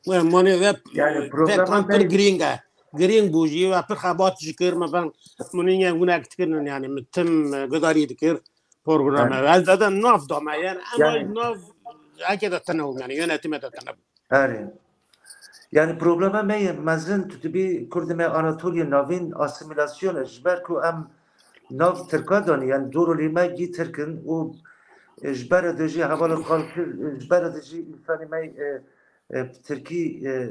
mani ve per green buji ve per xabat zikir مثلا منین گونه اکتکن yani تم گذاری دکر program ve zaten naf dama yani ama naf akide tanım yani yönetime de tanım. Yani problema me mezin tutubi Kurdime Anatolia navin asimilasyon jber ku em nav Türkadani yani dorulime gi Türk'ün o jber deji havalı kalkır jber deji insanı me Türkiye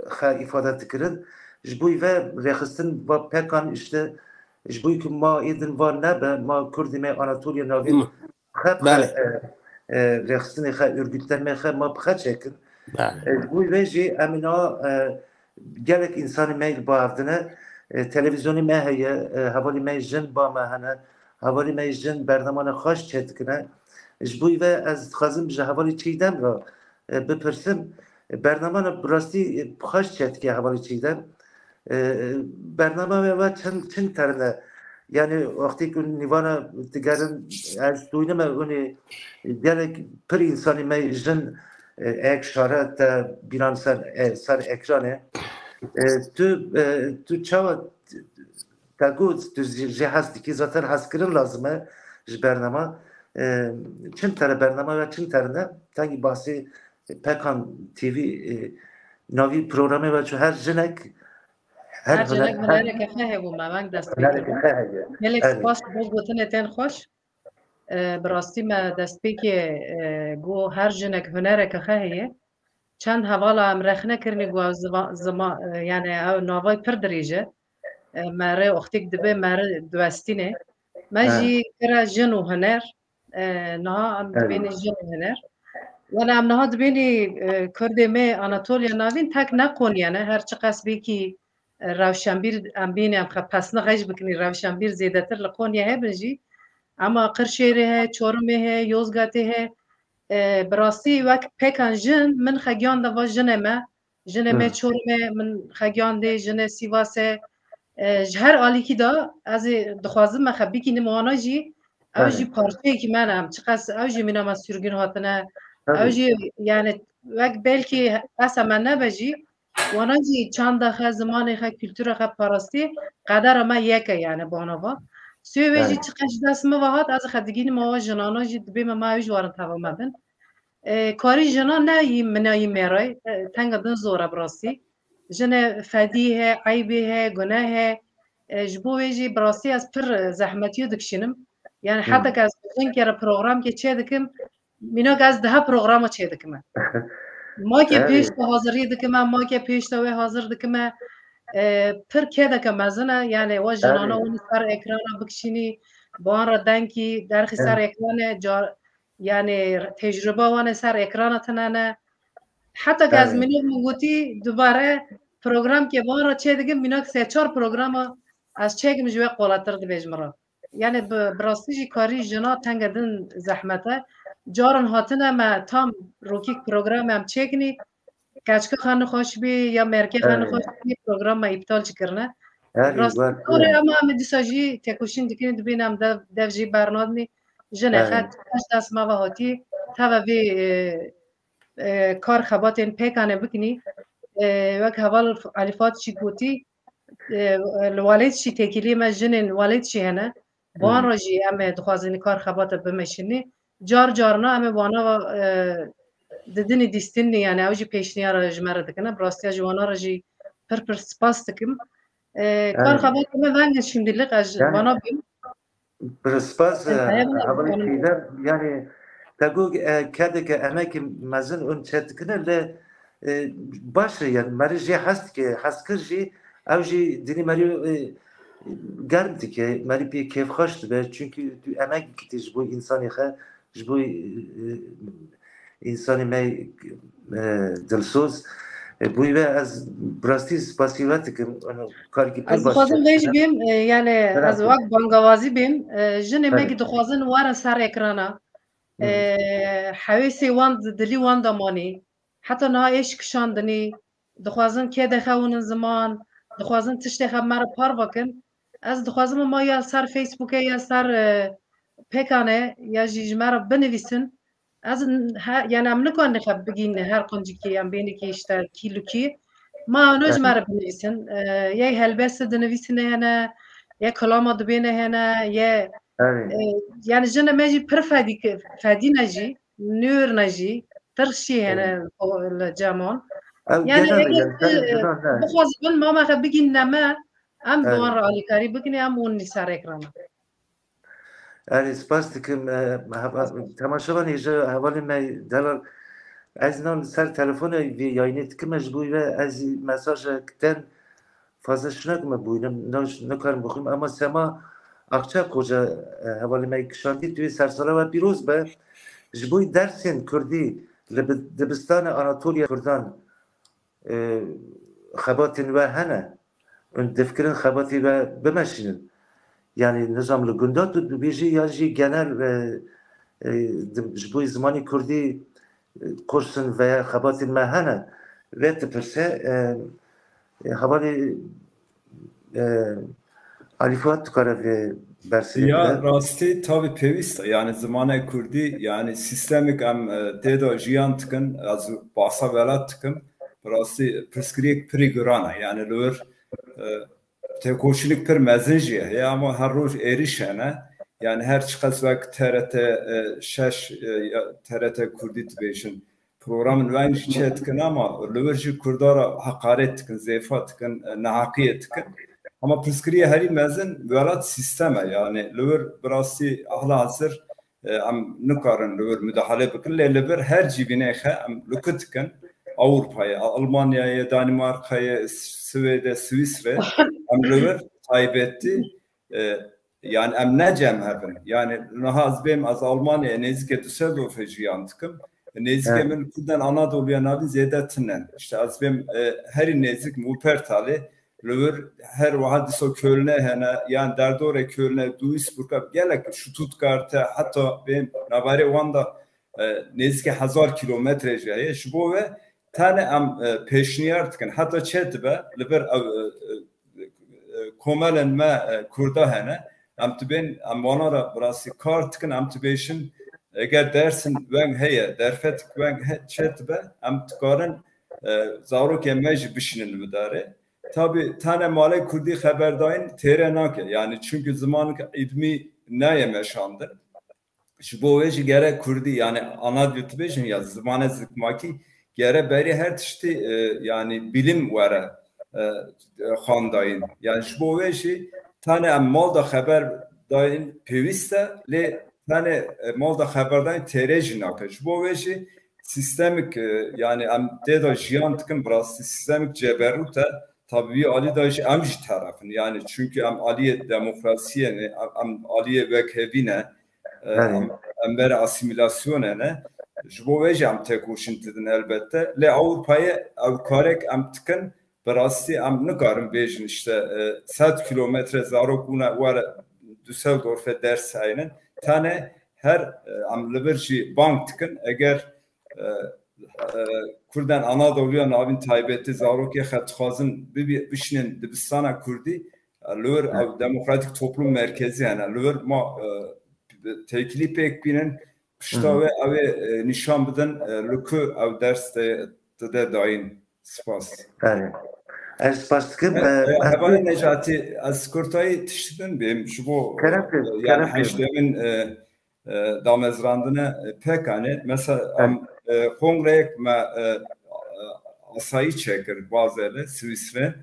ha ifade tıkırın jbuy ve rexistin ve pekan işte jbuy ki ma idin var nebe ma Kurdime Anatolia navin hep rexistin ha örgütlenme ha ma bxa çekin bu veci emina gerek insanı mail bağırdığına televizyonu meheye havali mecin ba mehene havali mecin berdamana hoş çetkine bu ve az xazım je havali çiğdem ra bepirsim berdamana burası hoş çetki havali çiğdem berdama ve çın terine yani vakti ki nivana tigarın az duynama onu gerek per insanı mecin ek şarat binan sar ekranı tu çava tagut tu cihaz diki zaten haskırın lazımı bernama çim tane bernama ve çim tane tangi bahsi Pekan TV navi programı ve her jinek her jinek مناره که خواهی بود من دست بگیرم ملک سپاس بود گوتن تن خوش براستی ما دست بگی گو هر جنک هنره که خواهیه چند حوالا هم رخنه کرنی گو زمان یعنی او نوای پر دریجه مره اختیک دبه مره دوستینه ما جی کرا جن و هنر نه هم دبینی جن و هنر ولی هم نه دبینی کرده می آناتولیا ناوین تک نکن یعنی هر چه قصبی که روشنبیر ام بینی هم خب پس نغش بکنی روشنبیر زیده تر لقونیه هبنجی اما قرشیره چورمه یوزگاته براستی وقت پکن جن من خگیان دوا جنمه چورمه من خگیان ده جن سیواسه هر آلی که دا از دخوازم مخبی که نموانا جی او جی پارچه که منم چقدر او جی منام از سرگین هاتنه او جی یعنی وقت بلکه اصلا من نبجی وانا جی چند دخه زمان خه کلتور خه پاراستی قدر ما یکه یعنی بانوا سوی چقدر دست مواد از خدیگین ما جنانا جد بیم ما ایش وارن تمام بن کاری جنان نه منای میرای تنگ دن زوره براستی جن فدیه عیبه گناه جبویجی براستی از پر زحمتیو دکشینم یعنی حتی که از بچن که پروگرام که چه دکم مینا که از ده پروگرام چه دکم ما که پیش حاضری دکم ما که پیش تو حاضر دکم پر که دکم مزنه یعنی و جنانا اون سر اکران بکشینی بان را دنکی درخی سر اکران یعنی تجربه وانه سر اکران تنانه حتی که از منو مگوتی دوباره پروگرام که بان را چه دیگه مینا که 3-4 پروگرام از چه که مجوه قولتر دی بجمرا یعنی براستیجی کاری جنا تنگ دن زحمته جارن هاتنه ما تام روکی پروگرام هم چه کنی کچک خانه خوش بی یا مرکه خانه خوش بی پروگرام ما ابطال چکرنه راستوره اما هم دیساجی تکوشین دکین دبینم دفجی برنادنی جنه خط دست ما و هاتی تا و بی کار خبات این پیکانه بکنی وک حوال علیفات چی گوتی الوالد چی تکیلی ما جنه الوالد چی هنه بان را جی همه دخوازینی کار خبات بمشینی جار جارنا همه بانا ددنی دیستنی یعنی اوجی پیشنیار جمره دکنه براستیا جوانا رجی پر سپاس دکم کار خبر کنه ونگ şimdilik از وانا بیم برسپاس حوالی پیدر یعنی تگو کده که اmek مزن اون چت کنه ل باشه yani mari jê hest ki hestkir jî ew jî dinî mari germ dike mari pê kêfxweş dibe çünkü tu emek dikitî ji bo însanê xwe ji bo însanê me dilsoz bûyî ve ez bi rastî spasiyê dikim karî pir ez dixwazim vê jî bêm yani ez wek bangawazî bêm jinê me dixwazin were ser ekrana hewêsê wan dilî wan da manî حتی نه ایش کشاندنی دخوازن که دخوانن زمان دخوازن تشت خب مرا پار بکن از دخوازم ما یا سر فیسبوک یا سر پیکانه یا جیج مرا بنویسن از یعنی ام نکن خب بگین هر قنجی که ام بینی که اشتر کیلو کی ما نوج مرا بنویسن یا هلبست دنویسنه هنه یا کلام دبینه هنه یا yani جنه ماجي فادي نجي نور نجي ترشي هنا الجامون يعني بخوازن ما خبيجي نما ام دوان رالي كاري بكني ام وني سار اكرانا يعني سپاس دکم تماشاوان ایجا حوالی ما دلال از نان سر تلفن یاینی دکم مجبوری و از مساج کتن فازه شنگم بوینم نکارم بخورم اما سما akça koca حوالی ما کشاندی توی سرساله و پیروز به جبوی درسین کردی لبستان آناتولیا کردان خباتین و هنه اون دفکرین خباتی و بمشینن yani nizamlı gündat biji yaji genel jboy zmani Kurdî kursun veya xebatên me hene ve tipirse havalê alîfuat dikare ve bersivî ya rastî tabii pêwîst yani zimanê Kurdî yani sistemik em têda jiyan dikin ez basa velat dikim rastî pirsgirêk pirî giran e yani li wir têkoşîlik pir mezin jî heye ama her roj êriş hene yani her çiqas wek TRT 6 TRT Kurdî dibêjin programın weng jî çê dikin ama li wir jî Kurdara heqaret dikin zêfa dikin neheqiyê dikin ama pirsgiriyê herî mezin welat sistem e yani li wir bi rastî ahla hazir em nikarin li wir müdahale bikin lê li vir her cîvînê xe em lukit dikin Avrupa'ya, Almanya'ya, Danimarka'ya, Swed'e, Svisre em li vir taybetî yani em necem hebin yani nihaz bêm ez Almanya'ya nêzîkê Düsseldorf'ê jiyan dikim nêzîkê min Kurdan Anadolu'ya navî zêde tune işte ez bêm herî nêzik Wuppertalê li wir her wiha dîsa Kölnê hene yani derdorê Kölnê Duisburg'a gelek Stuttgart'e heta bêm nabarê wan da nêzîkê 1000 kilometre jî heye ji bo ve tane em pêşniyar dikin heta çê dibe li vir komelên me Kurda hene em tibên em wana ra bi rastî kar dikin em tibêjin eger dersin weng heye derfet weng çê dibe em dikarin zarokên me jî bişînin li midarê tabii tane malê Kurdî xeberdayîn têre nake yani çünkü zimanik îdmî naye meşandin ji bo wê jî gerek Kurdî yani ana dil dibêjin ya zimanê zikmakî gere berî her tiştî yani bilim were xwandayîn yani ji bo wê jî tane em mal da xeberdayîn pêwîst e lê tane mal da xeberdayîn têrê jî nake ji bo wê jî sistemik yani em têda jiyan dikin bi rastî sistemik ceberût e tabii alî da jî em jî terefin yani çünkü em aliyê demokrasiyê ne em aliyê vekhevî ne em bere asimilasyonê ne ji bo wê jî em têkoşîn didin elbette lê Avrupayê ew karek em dikin bi rastî em nikarin bêjin işte 100 kilometre zarok bûne were Düsseldorf'e ders haynin tane her em li vir jî bank dikin eger Kurdan Anadolu'ya navîn taybetî zarokê xe dixwazin bişinin dibistana Kurdî li wir ew demokratik toplum merkezî hene li wir ma têkilî pêk bînin pişta wê ew ê nîşan bidin li ku ew ders dide dayîn spas ez spas dikim Hevalê Necatî ez kurtayî tiştin bêm ji bo yani heştemin damezrandine pekane mesela kongreye asayı çekir bazıları Svisre.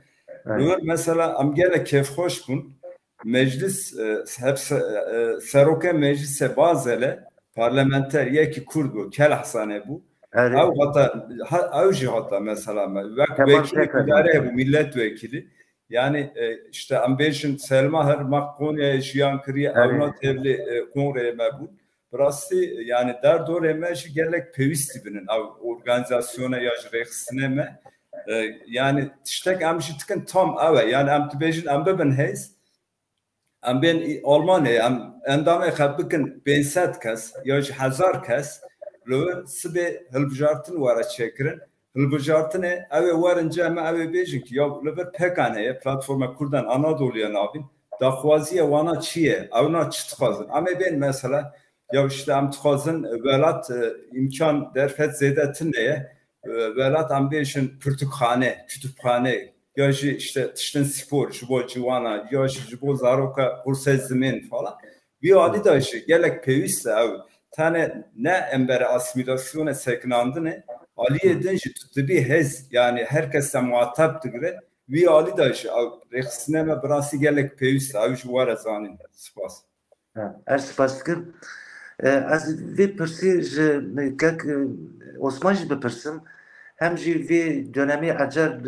Mesela am gele kefhoş bun meclis hep seroke meclise bazıları parlamenter yeki kurdu kel hasane bu. Av hatta mesela vekili idare bu milletvekili yani işte ambejin Selma her Makonya jiyan kriye avna tevli kongreye mebul. Burası yani der doğru emeji gerek pevist dibinin organizasyona yaş reksine me yani tiştek amşi tıkın tam ave yani amtibejin ambe ben heys am ben Almanya am endame xabikin 500 kes yaş 1000 kes lo sibe hilbjartın vara çekirin hilbjartın ave varınca ama ave bejin ki ya lo pekane platforma kurdan Anadolu'ya nabin daxwaziye wana çiye avna çıtxazın ama ben mesela ya işte am tıxazın velat imkan derfet zedetin neye velat am bejin pürtükhane kütüphane ya işte tiştin spor jibo civana ya jibo zaroka kurse zemin falan bir adi da işi gerek peviste av tane ne embere asimilasyona seknandı ne Aliye denji tuttu bir hez yani herkese muhatap dıgre bir adi da işi av reksine brasi gerek peviste av şu var azanin spas. Spas kır. Az ve persi kak Osman ji bepirsim hem ji ve dönemi acar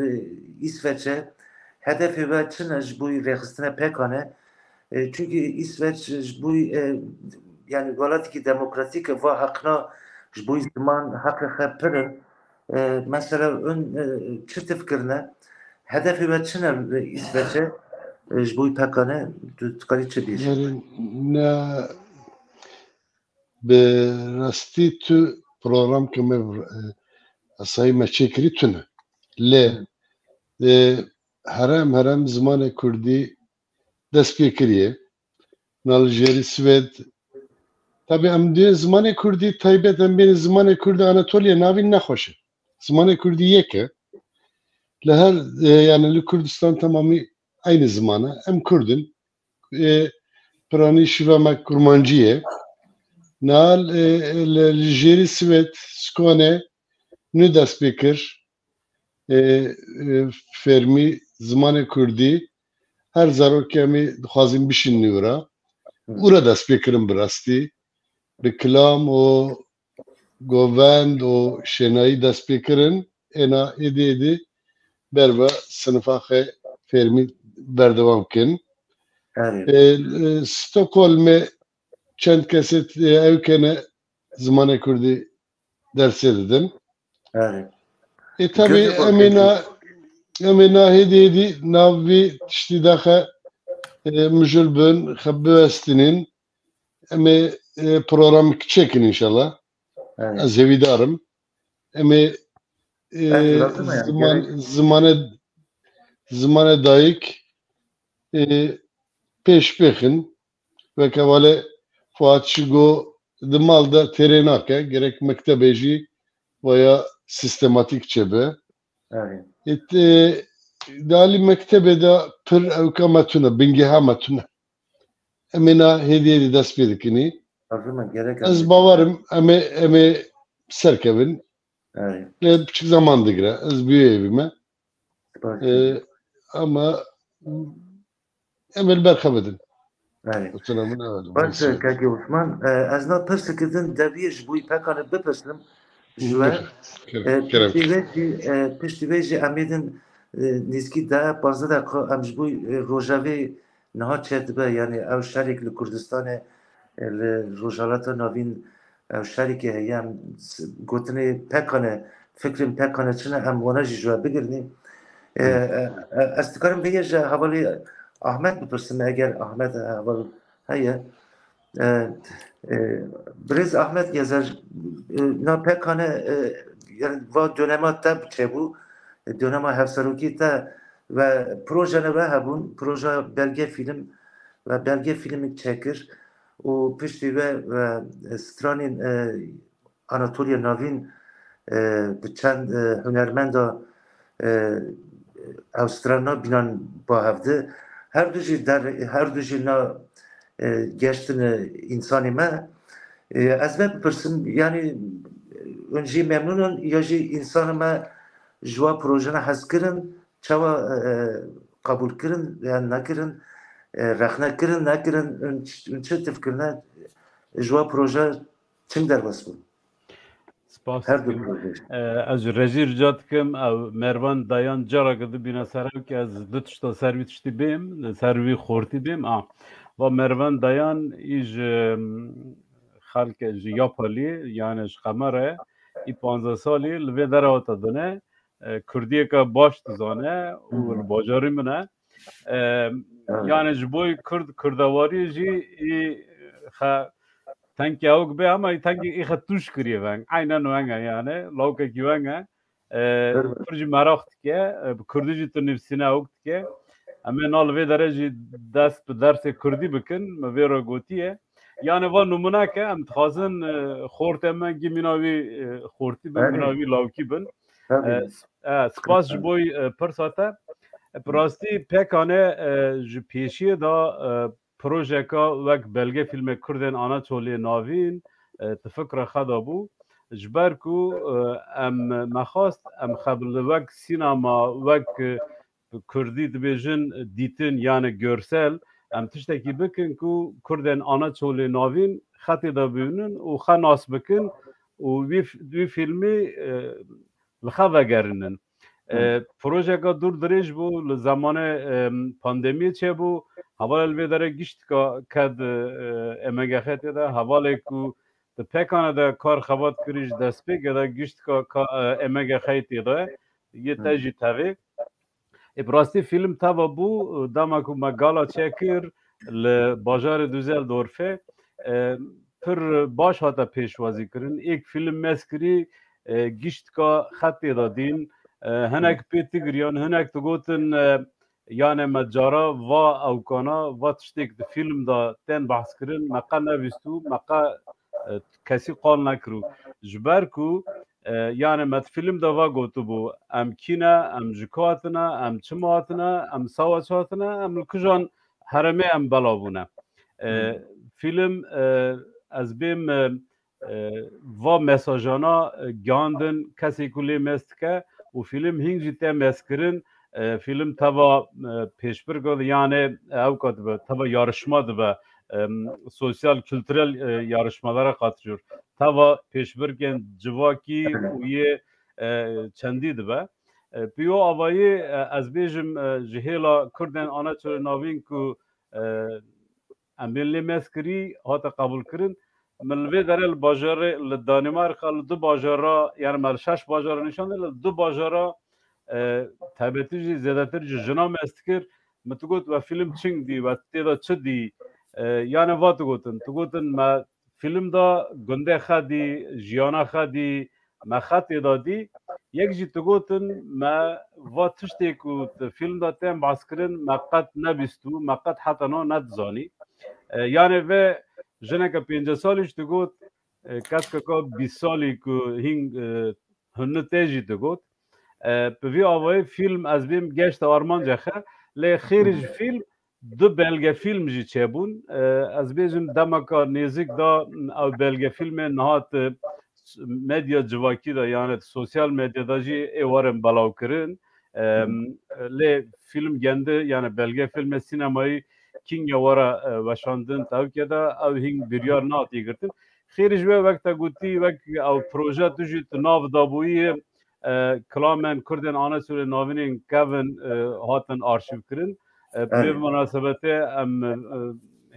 İsveç'e hedefi ve çin ji bu reksine pekane çünkü İsveç bu yani velatki demokratik ve hakna ji bu zaman hakkı xepirin mesela ön çift fikrine hedefi ve çin İsveç'e ji bu pekane tkari çi bir ne به راستی تو پروگرام که من اصایی مچکری تونه لی هرم زمان کردی دست پیکریه نالجری سوید tabi ام دی زمان کردی تایبت ام بین زمان کردی آناتولیا ناوین نخوشه زمان کردی یکه لهر yani Kürdistan tamamı aynı zamana em Kürdün prani şivamak kurmancıye Nal Jeri Svet skone nü dest bikir fermi zamanı kurdi her zarur kemi xwazim bişin nura ura dest bikirim birasti reklam o govend o şenayı dest bikirin ena edi berva sınıfa fermi berdevam kin Stockholm'e çend kesit evkene zamanı kurdi derse dedim. Evet. Tabi emina hediyedi navvi tiştidaha müjülbün xabbevestinin eme program çekin inşallah. Az evidarım. Eme zamane dayık peşpekin ve kevale Fuat Şigo Dımal'da terenake gerek mektebeci veya sistematik çebe. Evet. Dali mektebede pır evkamatuna, bingehamatuna. Emina hediye dest bedikini. Az bavarım eme serkevin. Evet. Küçük zaman digre. Az büyü evime. Ama emel berkabedin. Baş kaki Osman, az na persekidin deviye bu pekane bepeslim. Jwe piştiveji amedin nizki daha bazı da amj bu rojavi naha çetbe yani ev şerikli Kurdistan'e rojalata navin ev şerike heyem gotine pekane fikrim pekane çine em wana jwe bigirni استکارم بیه حوالی Ahmet bipirsim eğer Ahmet havalı heye Brez Ahmet yazar na pekane yani va döneme tab çebu döneme hevsaruki ta ve projene ve habun proje belge film ve belge filmi çekir o pişti ve stranin Anatolia Navin çend hünermenda Avustralya binan bahevdi her düji na geçtiğini insanime از من بپرسم یعنی önce memnunun ya jî insanıma jwa projene hez kirin çawa kabul kirin yani nekirin rexne kirin nekirin çi tifkirine jwa proje çim derbas bû Spas her du dikim. proje Ez rejî rica dikim ew Mervan dayan careke dibîne ser ew ki ez du tişta ser wî tiştî bêm ser wî xortî bêm va Mervan dayan î ji xelke ji Yapalî yani ji Xemerê î 15 salî li vê dere hata dine Kurdiyeka baş dizane û li bajarî min e yani ji bo Kurd Kurdawarî jî î tenkê ew be ama tenkê î tuş kiriye veng aynen wenge yani lawkekî wenge Kur jî merak dike bi Kurdî jî tu nivîsîne ew dike em ê nal vê dere jî dest bi dersê Kurdî bikin me vê re gotiye yani va numuneke em dixwazin xortê me gî mîna wî xortî bin mîna wî lawkî bin spas ji bo pirsa te bi rastî pekane ji pêşiyê da projeka wek belge fîlmê Kurdên Anatoliyê navîn ti fikra xwe da bû ji ber ku em mexwast em li wek sînema wek Kurdî dibêjin dîtin yani görsel em tiştekî bikin ku Kurdên Anatoliyê navîn xetê da bibînin û xwe nas bikin û wî fîlmî li xwe vegerînin projeka dûr dirêj bû li zamanê pandemiyê çêbû hevalê li vê dere giştka ked emegexetê de hevalê ku di pekane de kar xebat kirî ji destpêkê de giştka emegexetê de yê te jî tevê bi rastî fîlm teva bû dema ku me gala çêkir li bajarê Duzel Dorfê pir baş hate pêşwazîkirin êk fîlm mezkirî giştka xetê da dîn hinek pê tigiriyan hinek digotin yani me cara va ewkana va tiştek di fîlm da tên behs kirin me qe nevîstû me qe kesî qal nekirû ji ber ku yani me fîlm da va gotibû em kîne em ji ku hatine em çim hatine em sawa çi hatine em li kujan heremê em belavbûne fîlm ez bêm va mesajana gihandin kesê ku lê mes dike û fîlm hîn jî tê mezkirin fîlm teva pêşbir got yani ew dibe teva yarışma dibe sosyal kültürel yarışmalara katılıyor. Teva pêşbirkên civakî û yê çendî dibe. Piyo avayî ez bêjim ji hêla Kurdên Anatoliyê navîn ku em bên lê mezkirî hate qebûlkirin min li vê dere li bajarê li Danimarka li du bajara yani me li 6 bajara nîşan li du bajara taybetî jî zêdetir ji jina mez dikir min tu got ve fîlm çing dî ve tê da çi dî yani va tu gotin me fîlm da gundê xwe dî jiyana xwe dî me xetê da dî yek jî tu gotin me va tiştê ku ti fîlm da tên behs kirin me qet nebîstû me qet heta no nedizanî yani vê jineke 50 salî ji tu got keska 20 salî ku hîn hûn tê jî tu got bi vî avayî fîlm ez bêm geşta armanca xe lê xêrî ji fîlm du belge fîlm jî çêbûn ez bêjim demeka nêzik da ew belge fîlmên nihat medya civakî de yani sosyal medyada jî ê warin belavkirin lê fîlm gendi yani belge fîlmê sînemayî kînge wara weşandin tevkê de ew hîn biryar nehatiye girtin xêrî ji wê wek te gotî wek ew proje tu jî tu nav dabûyî kilamên Kurdên Anatoliyê navînên kevin hatin arşîvkirin bi münasebetê em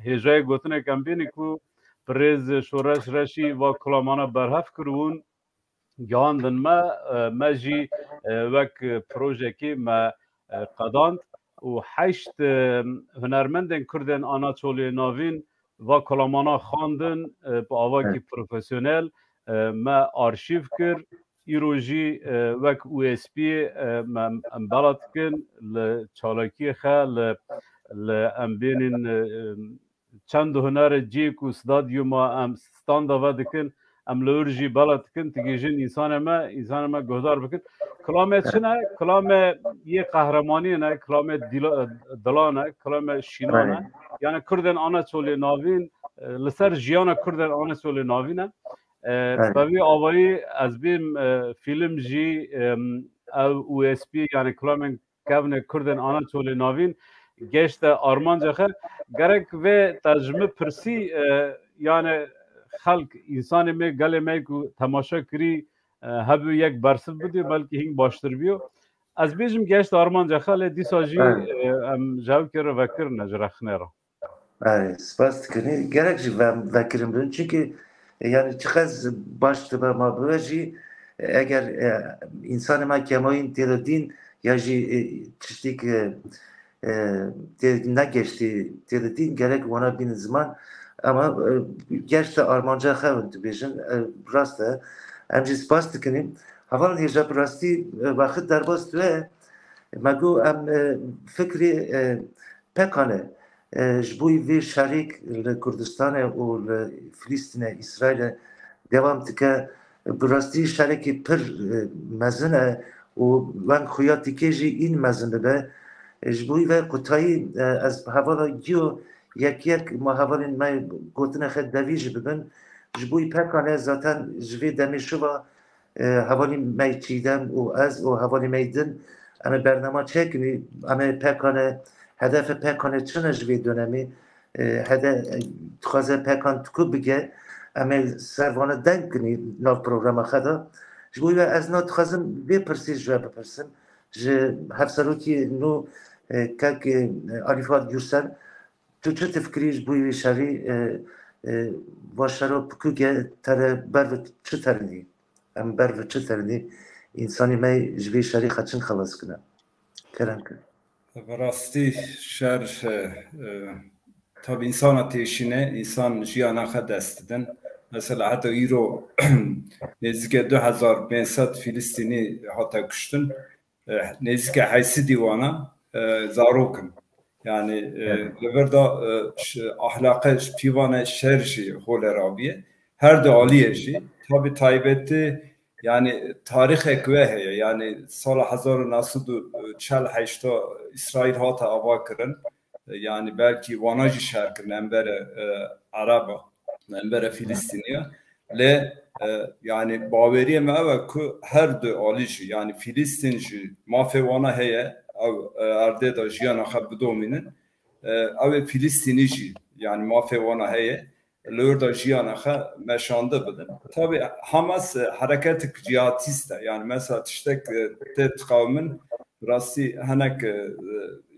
hêjayê gotinek em bînî ku Pirêz Şoreş Reşî va kilamana berhev kiribûn gihandin me jî wek projekê me qedand û heşt hunermendên Kurdên Anatoliyê navîn va kilamana xandin bi avakî profesyonel me arşîv kir îro jî wek USB em bela dikin li çalakiyê xe li em bênên çend hunerê cêk û stadyuma em standa ve dikin em li wir jî bela dikin tigêjin însanê me guhdar bikin kilamê çi ne kilamê yê qehremaniyê ne kilamê dilan e kilamê şînan e yani Kurdên Anatoliyê navîn لسر جیان کردن آن سول ناوینه بوی آوایی از بیم فیلم جی او اس پی یعنی کلامن کون کردن آن سول ناوین گشت آرمان جخه گرک و تجربه پرسی یعنی خلق انسان می گل می کو تماشا کری هبو یک برسل بودی بلکه هنگ باشتر بیو از بیجم گشت آرمان جخه دیساجی جاو کرده وکر نجرخنه را سپاس کنی گرک جی وکرم بودن چونکه yani çıkaz başta ma böyle eğer insan ma kemayın teledin ya çeşitlik ne geçti teledin gerek ona bin zaman ama gerçekten Armanca xavnt bejin rasta amci spas dikenim havan hijab rasti vakit derbast ve magu am fikri pekane جبوی وی شریک لکردستان و فلسطین اسرائیل دوام تکه براستی شریکی پر مزنه و وان خویاتی که جی این مزنه به جبوی و قطعی از حوالا گیو یک ما حوالین ما گوتنه خد دویج ببن جبوی پکانه زاتن جوی دمیشو و حوالین ما چیدم و از و حوالی میدن اما برنامه چکنی اما پکانه هدف پکان چنش وی دونمی هدف خوازه پکان تکو بگه اما سروانه دنگ کنی ناو پروگرام خدا جبوی و از نا تخوازم بپرسی جواب بپرسم جه هفسروکی نو که علیفات گرسن تو چه تفکری جبوی وی شری واشرا پکو گه تره برو چه ترنی ام برو چه ترنی انسانی می جوی شری خچن خلاص کنه کرم کنه براستی شر tabi insan ateşine insan jiyana desteden mesela hatta İro nezike 2500 Filistini hatta kuştun nezike haysi divana zarokun yani leverda ahlaka pivana şerji holerabiye her de aliyeji tabi taybetti yani tarih ekvehe yani sala 1948 İsrail hata avakirin yani belki vanajı şarkının embere Araba embere Filistiniye le yani baveriye meve ku her de alici yani Filistinci mafevana heye arde da jiyana xabdominin ev Filistinici yani mafevana heye lörda jiyana meşanda bidin. Tabi Hamas hareketi cihatist yani mesela tiştek tet kavmin rasti hanek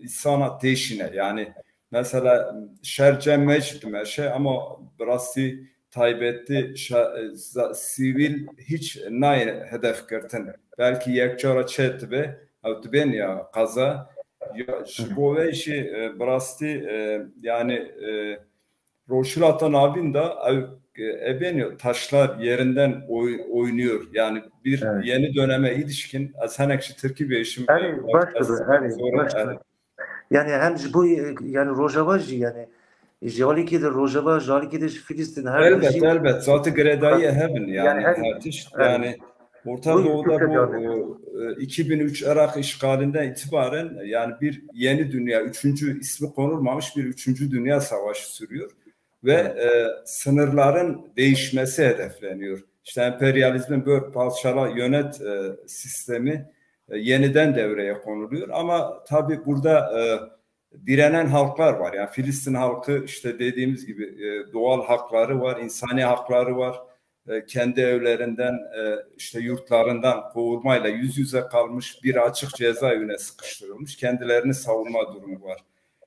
insana teşine yani mesela şerce mecd şey ama rasti taybetti sivil hiç nay hedef kertin belki yekçara çet ve avtben ya kaza bu ve işi rasti yani Roşulatan abin de ebeniyor taşlar yerinden oynuyor yani bir yeni döneme ilişkin Hasanekşi Türkiye işim yani hem bu yani Rojavacı yani Jaliki de Rojava Jaliki de Filistin her elbet zaten Greda'yı hemen yani hertiş yani Orta Doğu'da bu 2003 Irak işgalinden itibaren yani bir yeni dünya üçüncü ismi konulmamış bir üçüncü dünya savaşı sürüyor. Ve sınırların değişmesi hedefleniyor. İşte emperyalizmin böyle parçala yönet sistemi yeniden devreye konuluyor. Ama tabii burada direnen halklar var. Yani Filistin halkı işte dediğimiz gibi doğal hakları var, insani hakları var. Kendi evlerinden, işte yurtlarından kovulmayla yüz yüze kalmış bir açık cezaevine sıkıştırılmış. Kendilerini savunma durumu var.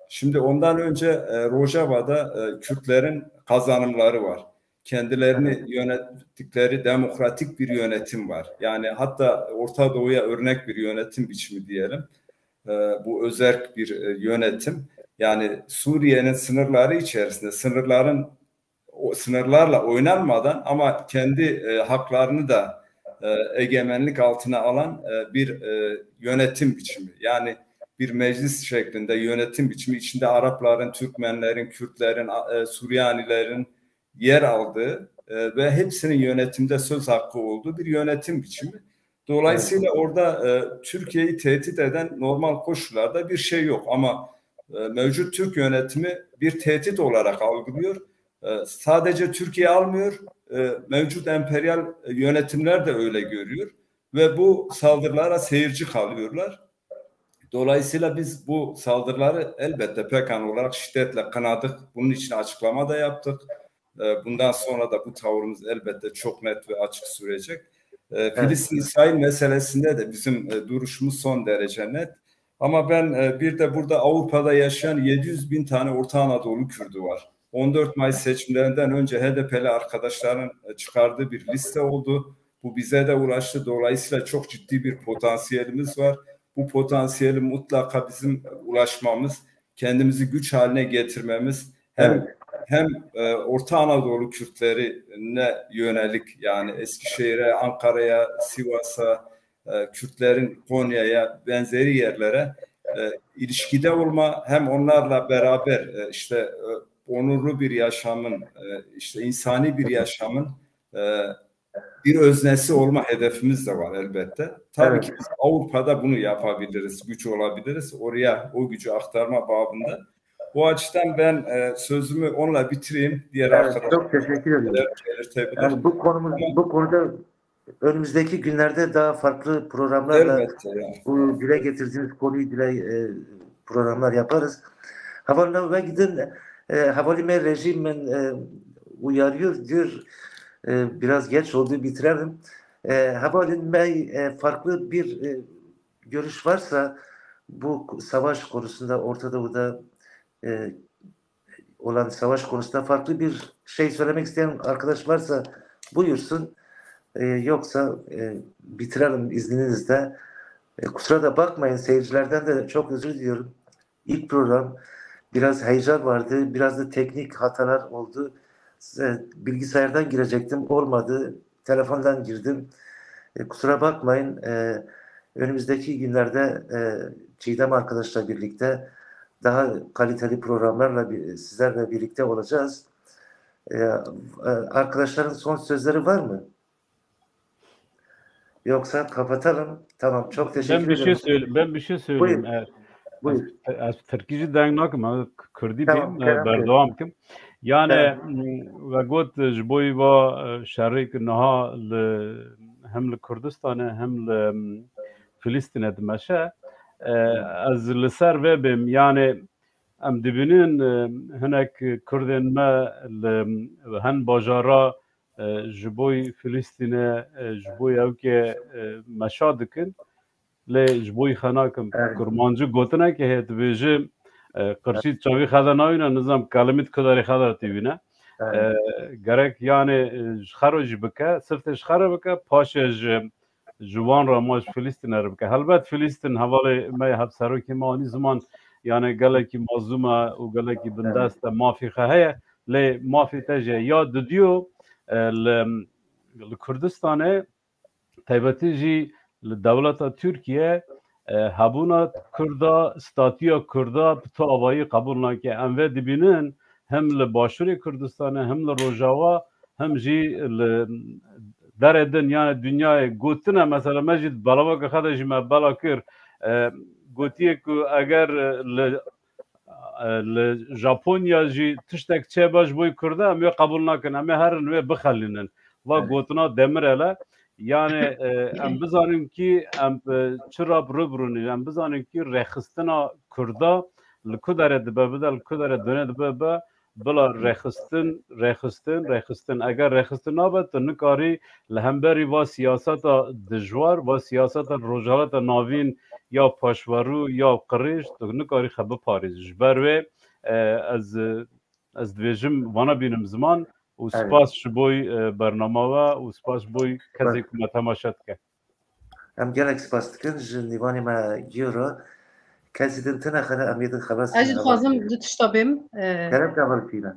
Şimdi ondan önce Rojava'da Kürtlerin kazanımları var. Kendilerini yönettikleri demokratik bir yönetim var. Yani hatta Orta Doğu'ya örnek bir yönetim biçimi diyelim. Bu özerk bir yönetim. Yani Suriye'nin sınırları içerisinde sınırlarla oynanmadan ama kendi haklarını da egemenlik altına alan bir yönetim biçimi. Yani bir meclis şeklinde yönetim biçimi içinde Arapların, Türkmenlerin, Kürtlerin, Suryanilerin yer aldığı ve hepsinin yönetimde söz hakkı olduğu bir yönetim biçimi. Dolayısıyla orada Türkiye'yi tehdit eden normal koşullarda bir şey yok ama mevcut Türk yönetimi bir tehdit olarak algılıyor. sadece Türkiye almıyor, mevcut emperyal yönetimler de öyle görüyor ve bu saldırılara seyirci kalıyorlar. Dolayısıyla biz bu saldırıları elbette PKK olarak şiddetle kınadık. Bunun için açıklama da yaptık. Bundan sonra da bu tavrımız elbette çok net ve açık sürecek. Filistin-İsrail meselesinde de bizim duruşumuz son derece net. Ama ben bir de burada Avrupa'da yaşayan 700 bin tane Orta Anadolu Kürdü var. 14 Mayıs seçimlerinden önce HDP'li arkadaşların çıkardığı bir liste oldu. Bu bize de ulaştı. Dolayısıyla çok ciddi bir potansiyelimiz var. Bu potansiyeli mutlaka bizim ulaşmamız, kendimizi güç haline getirmemiz hem Orta Anadolu Kürtlerine yönelik, yani Eskişehir'e, Ankara'ya, Sivas'a, Kürtlerin Konya'ya, benzeri yerlere ilişkide olma, hem onlarla beraber işte onurlu bir yaşamın, işte insani bir yaşamın bir öznesi olma hedefimiz de var elbette. Tabii ki biz Avrupa'da bunu yapabiliriz, güç olabiliriz. Oraya o gücü aktarma babında. Bu açıdan ben sözümü onunla bitireyim. Diğer arkadaşlar çok teşekkür ederim. Yani bu konuda önümüzdeki günlerde daha farklı programlarla bu dile getirdiğimiz konuyu programlar yaparız. Havalime gidin, havalime rejimen uyarıyor diyor. Biraz geç oldu, bitirelim. Havalime farklı bir görüş varsa bu savaş konusunda, Orta Doğu'da olan savaş konusunda farklı bir şey söylemek isteyen arkadaş varsa buyursun. Yoksa bitirelim izninizle. Kusura da bakmayın, seyircilerden de çok özür diliyorum. İlk program biraz heyecan vardı, biraz da teknik hatalar oldu. Bilgisayardan girecektim, olmadı. Telefondan girdim. Kusura bakmayın. Önümüzdeki günlerde Çiğdem arkadaşla birlikte daha kaliteli programlarla sizlerle birlikte olacağız. Arkadaşların son sözleri var mı? Yoksa kapatalım. Tamam, çok teşekkür ederim. Ben bir şey söyleyeyim. Buyur. Az Türkçe dengnak Kürdi bim berdevam kim. Yani ve got jboy va şerrik naha hem le Kürdistan'a hem le Filistin'e demeşe az li ser ve bim yani em dibinin hinek Kürdên me li hen bajara ji bo Filîstînê ji bo ew ke meşa dikin lê ji bo xenakim kurmancı gotinekê heye dibêje qirçî çavî xeda nayîne nizam kalimît kudarî xeda tîvîne gerek yani ji xero jî bike sirf tê ji xero bike paşê ji wan re ma ji Filîstînê re bike helbet Filîstîn hevalê me hevserokê me anî ziman yani gelekî mazlûm e û gelekî bindest e mafî xwe heye lê mafî te jî ya didiyo li Kurdistanê taybetî jî li dewleta Tirkiye hebûna Kurda, statiya Kurda bi avayî qebûl nake. Em vê dibînin hem li Başûrê Kurdistanê hem li Rojava hem jî li derê din yani dünyayê gotine mesela me jî belaveka xwe de jî me bela kir gotiye ku eger li Japonya jî tiştek çêbe ji bo Kurda em wê qebûl nakin, em ê herin wê bixelînin. Va gotina demir ele yani em bizanin ki em çira rûbirûnî em bizanin ki rêxistina Kurda li ku derê dibe bide li ku derê dune dibe be bila rêxistin eger rêxistin nabe tu nikarî li hemberî va siyaseta dijwar va siyaseta rojhilata navîn ya paşwerû ya qirêj tu nikarî xwe biparêzî ji ber wê ez dibêjim vana bînim ziman û spas ji bo bername we û spas ji bo kesê ku me temaşe dike. Em gelek spas dikin ji nîvanê me gîro kesî din tune xene em ê din xebes Ez jî dixwazim du tişta bêm kerem develtîne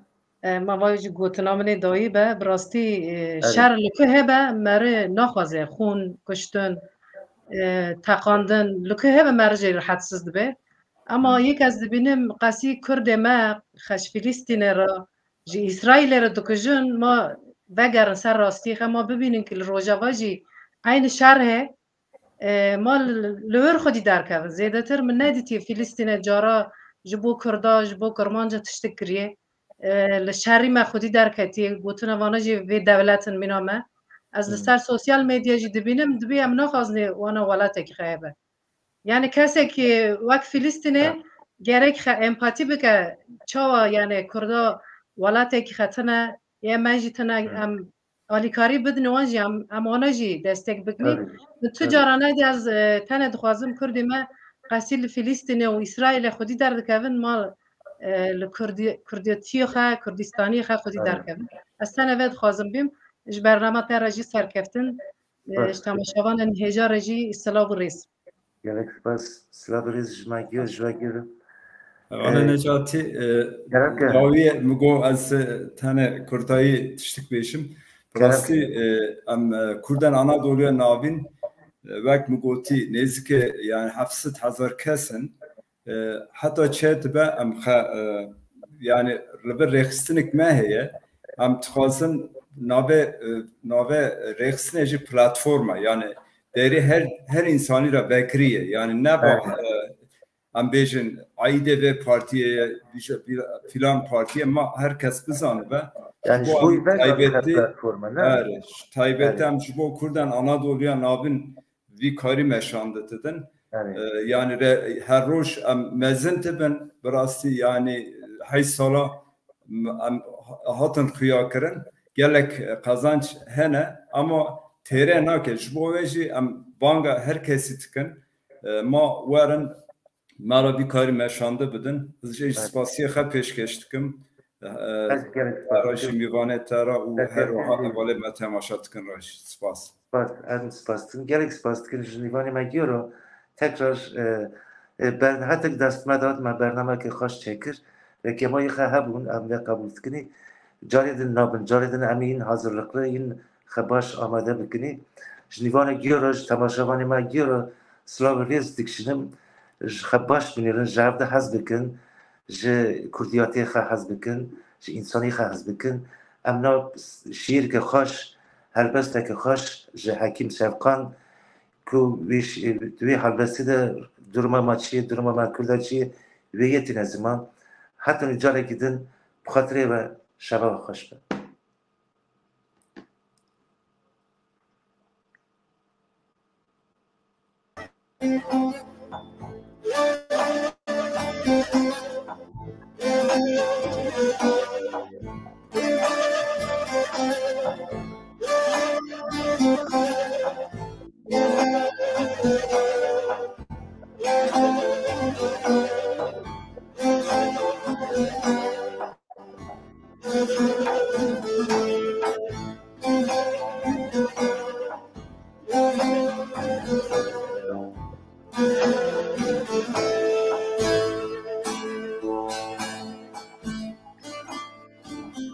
mavayê jî gotina min ê dayî be bi rastî şer li ku hebe merê naxwaze xûn kuştin teqandin li ku hebe mere jê rihetsiz dibe ama yek ez dibînim qesî Kurdê me xeş Filîstînê re ji İsraîlê re dikujin ma vegerin ser rastî xe ma bibînin ki li Rojava jî aynı şer he ma li wir xwedî derkevin zêdetir min nedîtiye Filîstînê cara ji bo Kurda ji bo Kurmanca tiştek kiriye لشری ما خودی درکتی گوتن وانا جی وی دولتن مینامه از لسر سوسیال میدیا جی دبینم دبی ام نخوازنی وانا ولات کی خیبه یعنی کسی که وقت فلسطینه گرک امپاتی بکه چاوا یعنی کردا ولات کی خطنه یه ماجی تنه ام آلیکاری بدن وانجی ام وانا جی دستک بکنی تو جارانه دی از تنه دخوازم کردی ما قصیل فلسطینه و اسرائیل خودی در کردن مال کردیتی خا کردستانی خا خودی در کردن از تنه ود خوازم بیم اش برنامه تراجی سرکفتن تماشاوان انهجار جی اصلاح ریس گلک سپاس اصلاح ریس جمعیو جواگیر آن نجاتی داوی مگو از تنه کردایی تشتک بیشم براستی ام کردن آنادولوی نابین وقت مگوتی نزدیک یعنی 700,000 کسن حتی چه به ام yani لبر رخصتنک ماهیه ام تخازن نوع رخصتنجی پلتفرما yani deri her insani ra bekriye yani ne bak ام بیشن عیده به پارتیه فلان پارتیه ما herkes bizanı ve yani bu platforma ne? Taybette am şu Kurdan Anadolu'ya nabin vi kari meşandı dedin. Yani her roş am mezente ben burası yani hay sala hatın kıyakirin gelek kazanç hene ama tere nake şu veji am banga herkesi tıkın ma varın مرا بیکاری مشانده بدن از اسپاسی خب پیشکش کم راشی میوانه ترا و هر حال ولی ما تماشا کن راش سپاس سپاس گلک سپاس کن جنیوانی مگیرو تکرار حتی دست مداد ما برنامه که خوش چکر که ما یه خبون امنه قبول کنی جاریدن نابن جاریدن امین حاضرلقه این خباش آماده بکنی جنیوان گیرو تماشاوانی مگیرو سلاو ریز دکشنم خباش بنیرن جواب حز بکن ج کردیاتی خا حز بکن ج انسانی خا حز بکن امنا شیر که خوش هلبسته که خوش ج حکیم شفقان کو ویش دوی هلبسته ده درما ما چیه درما ما کرده چیه ویتی نزما حتی نجاره کدن بخاطره و شبا خوش بد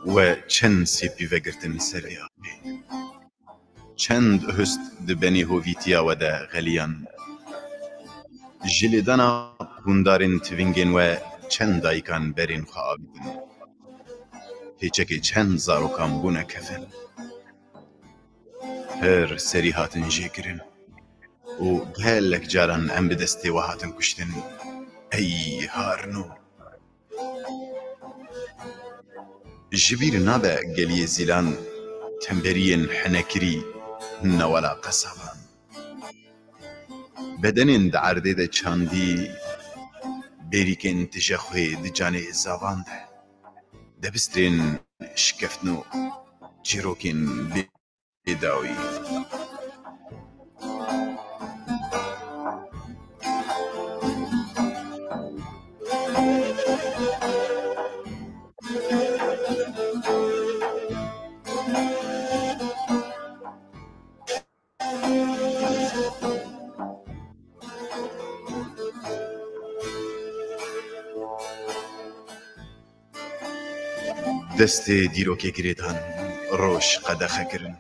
و چند سیپی وگرتن سریا چند هست دبنی هویتیا و دا غلیان جلیدانا هندارین توینگین و چند دایکان برین خوابیدن هیچکی چند زاروکان بونه کفن هر سری هاتن جیگرن و گهلک جاران ام بدستی و هاتن کشتن ای هارنو جبیر نابه گلی زیلان تنبرین حنکری نولا قصابان بدنین دعرده ده چاندی بریکن تجخوی ده جانه زوان ده دبسترین شکفتنو جیروکین بیداوی دست دیروکی گریدان روش قدخه کرن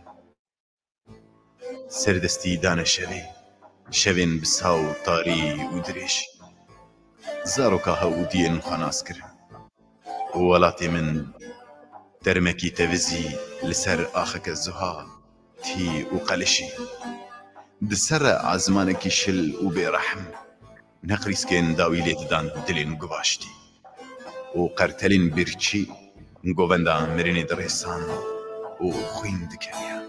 سردستی دانه شوین بساو تاری و دریش زاروکا هاو دین خاناس کرن ولاتی من درمکی توزی لسر آخک الزها تی و قلشی دسر عزمانکی شل و برحم نقریس کن داویلیت دان دلین گواشتی و قرتلین برچی گووندا مرینی درستان و خوین دکنیا